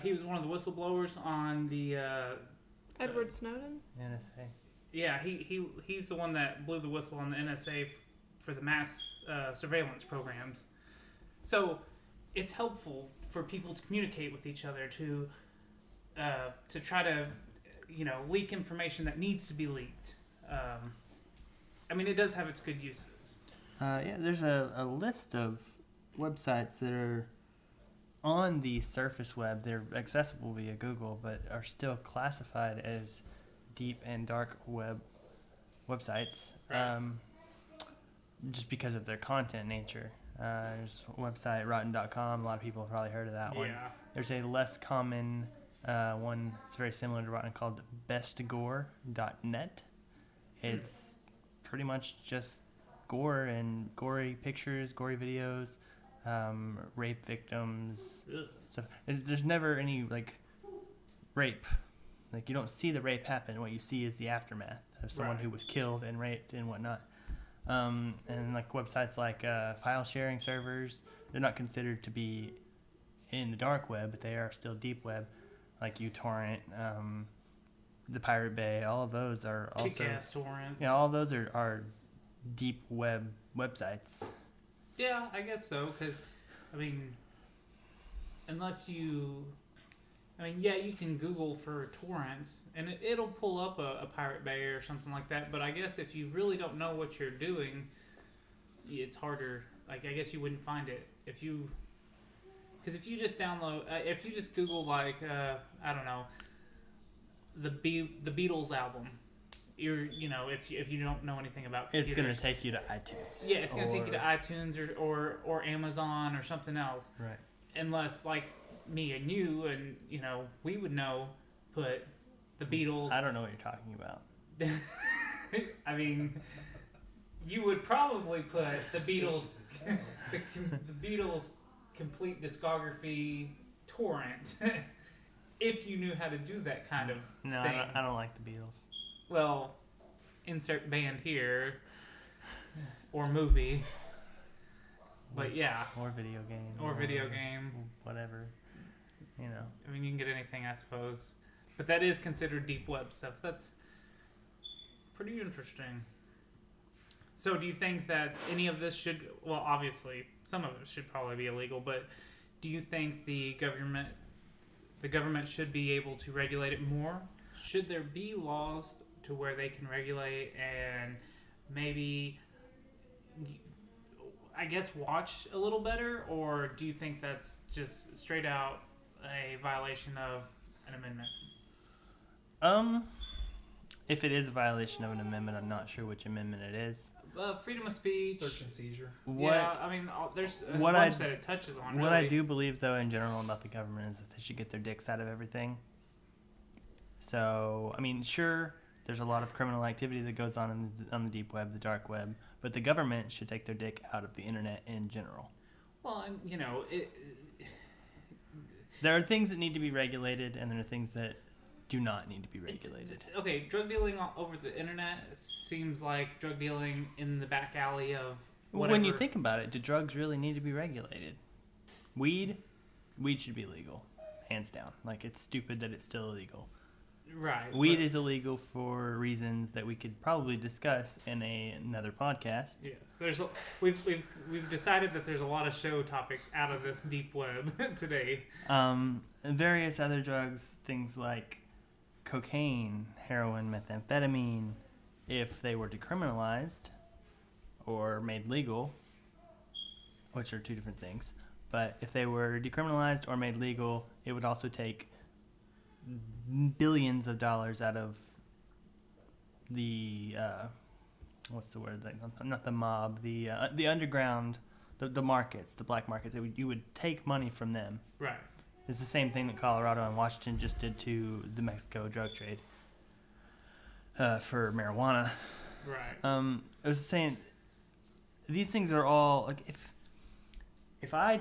A: He was one of the whistleblowers on the...
I: Edward Snowden?
C: NSA.
A: Yeah, he's the one that blew the whistle on the NSA for the mass surveillance programs. So it's helpful for people to communicate with each other to try to leak information that needs to be leaked. I mean, it does have its good uses.
C: There's a list of websites that are on the surface web. They're accessible via Google, but are still classified as deep and dark web websites, just because of their content nature. There's a website, rotten.com. A lot of people have probably heard of that one.
A: Yeah.
C: There's a less common one that's very similar to Rotten called bestgore.net. It's pretty much just gore and gory pictures, gory videos, rape victims, stuff. There's never any rape. You don't see the rape happen. What you see is the aftermath of someone who was killed and raped and whatnot. And websites like file sharing servers, they're not considered to be in the dark web, but they are still deep web, like uTorrent, the Pirate Bay. All of those are also
A: Kick-ass torrents.
C: Yeah, all of those are deep web websites.
A: Yeah, I guess so. Because unless you. You can Google for torrents, and it'll pull up a Pirate Bay or something like that. But I guess if you really don't know what you're doing, it's harder. I guess you wouldn't find it if you just download, if you just Google I don't know, the Beatles album. If you don't know anything about computers,
C: it's gonna take you to iTunes.
A: Yeah, it's gonna take you to iTunes or Amazon or something else.
C: Right.
A: Unless me and you and we would know, put the Beatles.
C: I don't know what you're talking about.
A: You would probably put the Beatles the Beatles complete discography torrent if you knew how to do that kind of
C: No,
A: thing.
C: I don't like the Beatles.
A: Well, insert band here or movie. But yeah.
C: Or video game.
A: Or video game.
C: Whatever. You know.
A: I mean, you can get anything, I suppose. But that is considered deep web stuff. That's pretty interesting. So do you think that any of this should... Well, obviously, some of it should probably be illegal, but do you think the government should be able to regulate it more? Should there be laws to where they can regulate and maybe... I guess watch a little better, or do you think that's just straight out a violation of an amendment?
C: If it is a violation of an amendment, I'm not sure which amendment it is.
A: Freedom of speech,
B: search and seizure.
A: Yeah, I mean, there's a bunch that it touches on.
C: What
A: really.
C: I do believe, though, in general about the government is that they should get their dicks out of everything. So, I mean, sure, there's a lot of criminal activity that goes on the deep web, the dark web, but the government should take their dick out of the internet in general.
A: Well, and, you know,
C: there are things that need to be regulated, and there are things that do not need to be regulated.
A: Okay, drug dealing over the internet seems like drug dealing in the back alley of whatever.
C: When you think about it, do drugs really need to be regulated? Weed should be legal, hands down. Like, it's stupid that it's still illegal.
A: Right.
C: Weed is illegal for reasons that we could probably discuss in another podcast.
A: Yes, we've decided that there's a lot of show topics out of this deep web today.
C: Various other drugs, things like cocaine, heroin, methamphetamine, if they were decriminalized or made legal, which are two different things, but if they were decriminalized or made legal, it would also take billions of dollars out of the what's the word? Not the mob, the underground, the markets, the black markets. You would take money from them.
A: Right.
C: It's the same thing that Colorado and Washington just did to the Mexico drug trade for marijuana.
A: Right.
C: I was saying these things are all like if I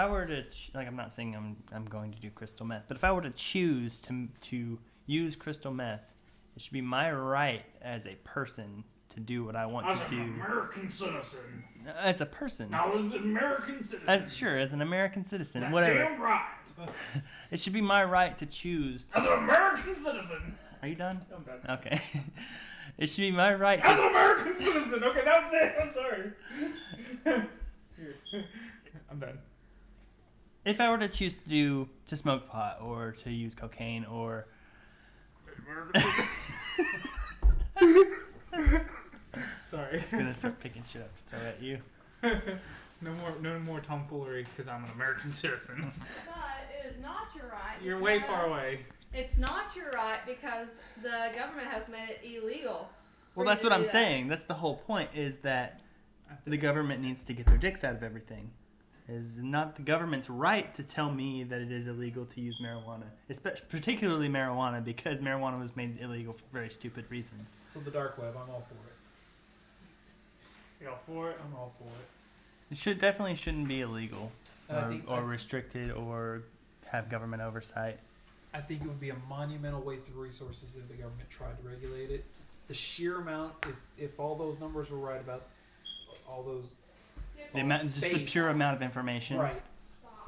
C: were to like, I'm not saying I'm going to do crystal meth, but if I were to choose to use crystal meth, it should be my right as a person to do what I want to do.
A: As an American citizen.
C: As a person.
A: Now, as an American citizen.
C: Sure, as an American citizen,
A: That
C: whatever.
A: Damn right.
C: It should be my right to choose.
A: As an American citizen.
C: Are you done?
A: I'm done.
C: Okay. It should be my right.
A: As an American citizen. Okay, that's it. I'm sorry. I'm done.
C: If I were to choose to smoke pot or to use cocaine or
A: sorry,
C: I'm just gonna start picking shit up to throw at you.
A: No more tomfoolery because I'm an American citizen.
I: But it is not your right.
A: You're way far away.
I: It's not your right because the government has made it illegal.
C: Well, that's what I'm saying. That's the whole point, is that the government needs to get their dicks out of everything. It's not the government's right to tell me that it is illegal to use marijuana, particularly marijuana, because marijuana was made illegal for very stupid reasons.
B: So the dark web, I'm all for it.
A: You're all for it?
B: I'm all for it.
C: It definitely shouldn't be illegal or restricted or have government oversight.
B: I think it would be a monumental waste of resources if the government tried to regulate it. The sheer amount, if all those numbers were right about all those,
C: Just the pure amount of information.
B: right?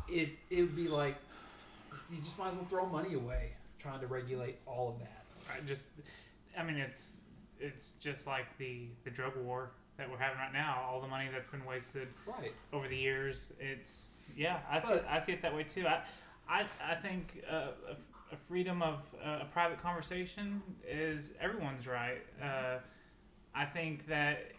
B: It would be like you just might as well throw money away trying to regulate all of that.
A: I mean, it's just like the drug war that we're having right now. All the money that's been wasted over the years. I see it that way too. I think a freedom of a private conversation is everyone's right. I think that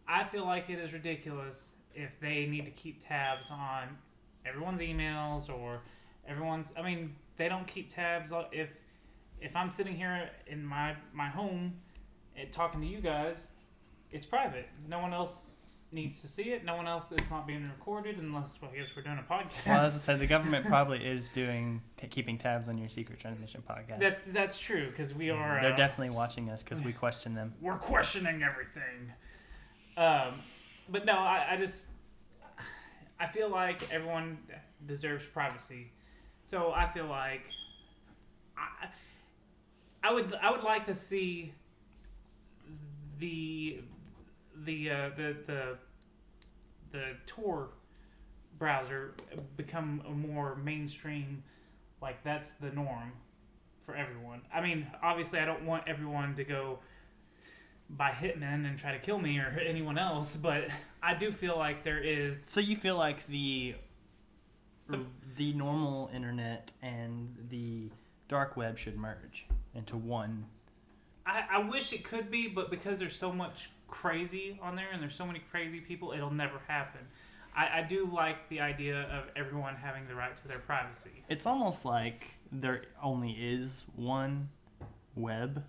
A: I feel like it is ridiculous if they need to keep tabs on everyone's emails or everyone's. I mean, they don't keep tabs. If I'm sitting here in my home and talking to you guys, it's private. No one else needs to see it. No one else. It's not being recorded unless, I guess, we're doing a podcast.
C: Well, as I said, the government probably is keeping tabs on your secret transmission podcast.
A: That's true, because we are.
C: They're definitely watching us because we question them.
A: We're questioning everything. But no, I feel like everyone deserves privacy. So I feel like I would like to see the Tor browser become a more mainstream, like that's the norm for everyone. I mean, obviously I don't want everyone to go buy hitmen and try to kill me or anyone else, but I do feel like there is...
C: So you feel like the normal internet and the dark web should merge into one?
A: I wish it could be, but because there's so much crazy on there and there's so many crazy people, it'll never happen. I do like the idea of everyone having the right to their privacy.
C: It's almost like there only is one web,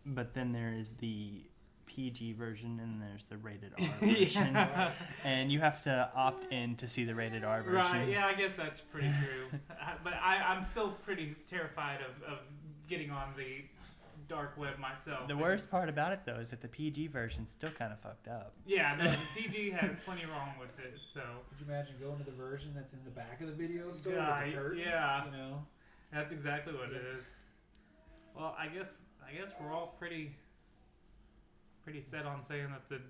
C: but then there is the PG version and there's the rated R version.
A: Yeah.
C: And you have to opt in to see the rated R version.
A: Right, yeah, I guess that's pretty true. But I'm still pretty terrified of getting on the dark web myself.
C: The worst part about it, though, is that the PG version's still kind of fucked up.
A: Yeah, the PG has plenty wrong with it, so...
B: Could you imagine going to the version that's in the back of the video store
A: Yeah,
B: with the curtain?
A: yeah.
B: You know?
A: That's exactly what it is. Well, I guess we're all pretty set on saying that the...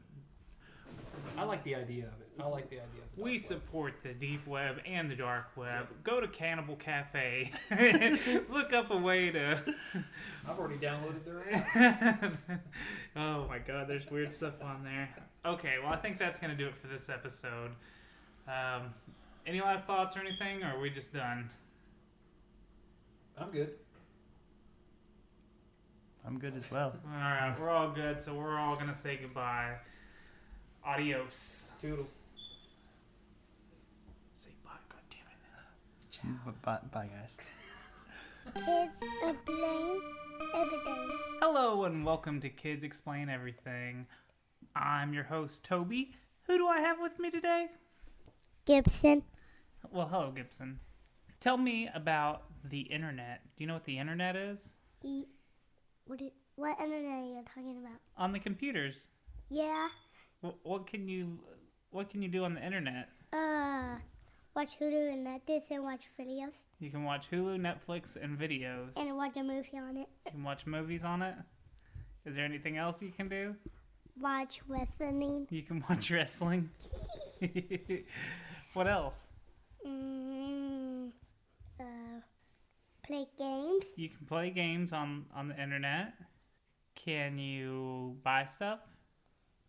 B: I like the idea of it. I like the idea of the
A: We
B: dark web.
A: support the deep web and the dark web. Go to Cannibal Cafe. Look up a way to...
B: I've already downloaded their app.
A: Oh my god, there's weird stuff on there. Okay, well I think that's going to do it for this episode. Any last thoughts or anything, or are we just done?
B: I'm good.
C: I'm good as well.
A: Alright, we're all good, so we're all going to say goodbye. Adios.
B: Toodles.
A: Say bye, goddammit.
C: Bye, guys.
K: Kids explain everything.
A: Hello and welcome to Kids Explain Everything. I'm your host, Toby. Who do I have with me today?
K: Gibson.
A: Well, hello, Gibson. Tell me about the internet. Do you know what the internet is?
K: What internet are you talking about?
A: On the computers.
K: Yeah.
A: What can you do on the internet?
K: Watch Hulu and Netflix and watch videos.
A: You can watch Hulu, Netflix, and videos.
K: And watch a movie on it.
A: You can watch movies on it. Is there anything else you can do?
K: Watch wrestling.
A: You can watch wrestling. What else?
K: Play games.
A: You can play games on the internet. Can you buy stuff?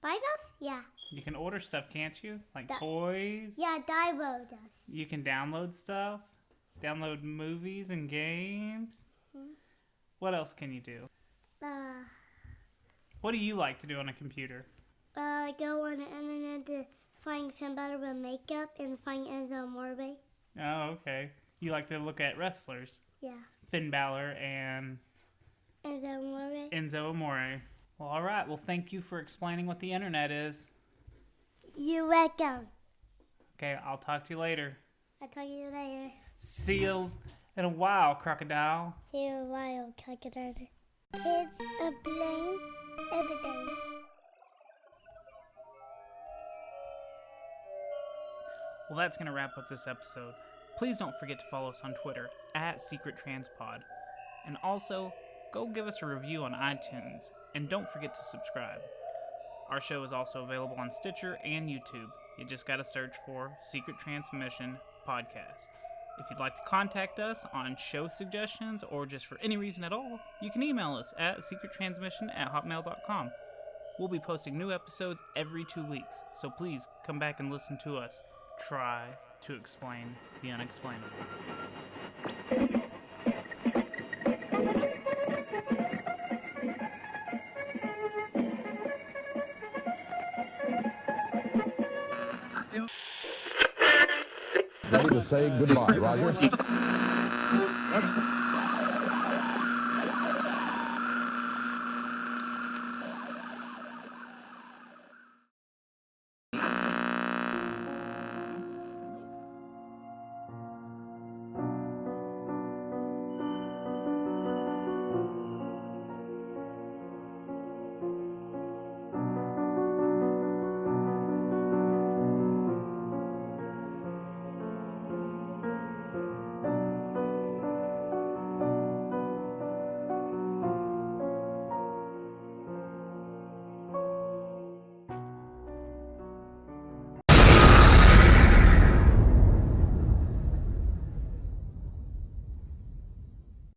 K: Buy those? Yeah.
A: You can order stuff, can't you? Like
K: Da-
A: toys?
K: Yeah, Daibo does.
A: You can download stuff? Download movies and games? What else can you do? What do you like to do on a computer?
K: Go on the internet to find somebody with makeup and find Enzo Amore.
A: Oh, okay. You like to look at wrestlers?
K: Yeah.
A: Finn Balor and
K: Enzo Amore.
A: Enzo Amore. Well, all right. Well, thank you for explaining what the internet is.
K: You're welcome.
A: Okay, I'll talk to you later.
K: I'll talk to you later.
A: See you in a while, crocodile.
K: See you in a while, calculator. Kids explain everything.
A: Well, that's going to wrap up this episode. Please don't forget to follow us on Twitter @SecretTransPod. And also, go give us a review on iTunes. And don't forget to subscribe. Our show is also available on Stitcher and YouTube. You just got to search for Secret Transmission Podcast. If you'd like to contact us on show suggestions or just for any reason at all, you can email us at secrettransmission@hotmail.com. We'll be posting new episodes every 2 weeks, so please come back and listen to us try to explain the unexplainable.
L: Ready to say goodbye, Roger.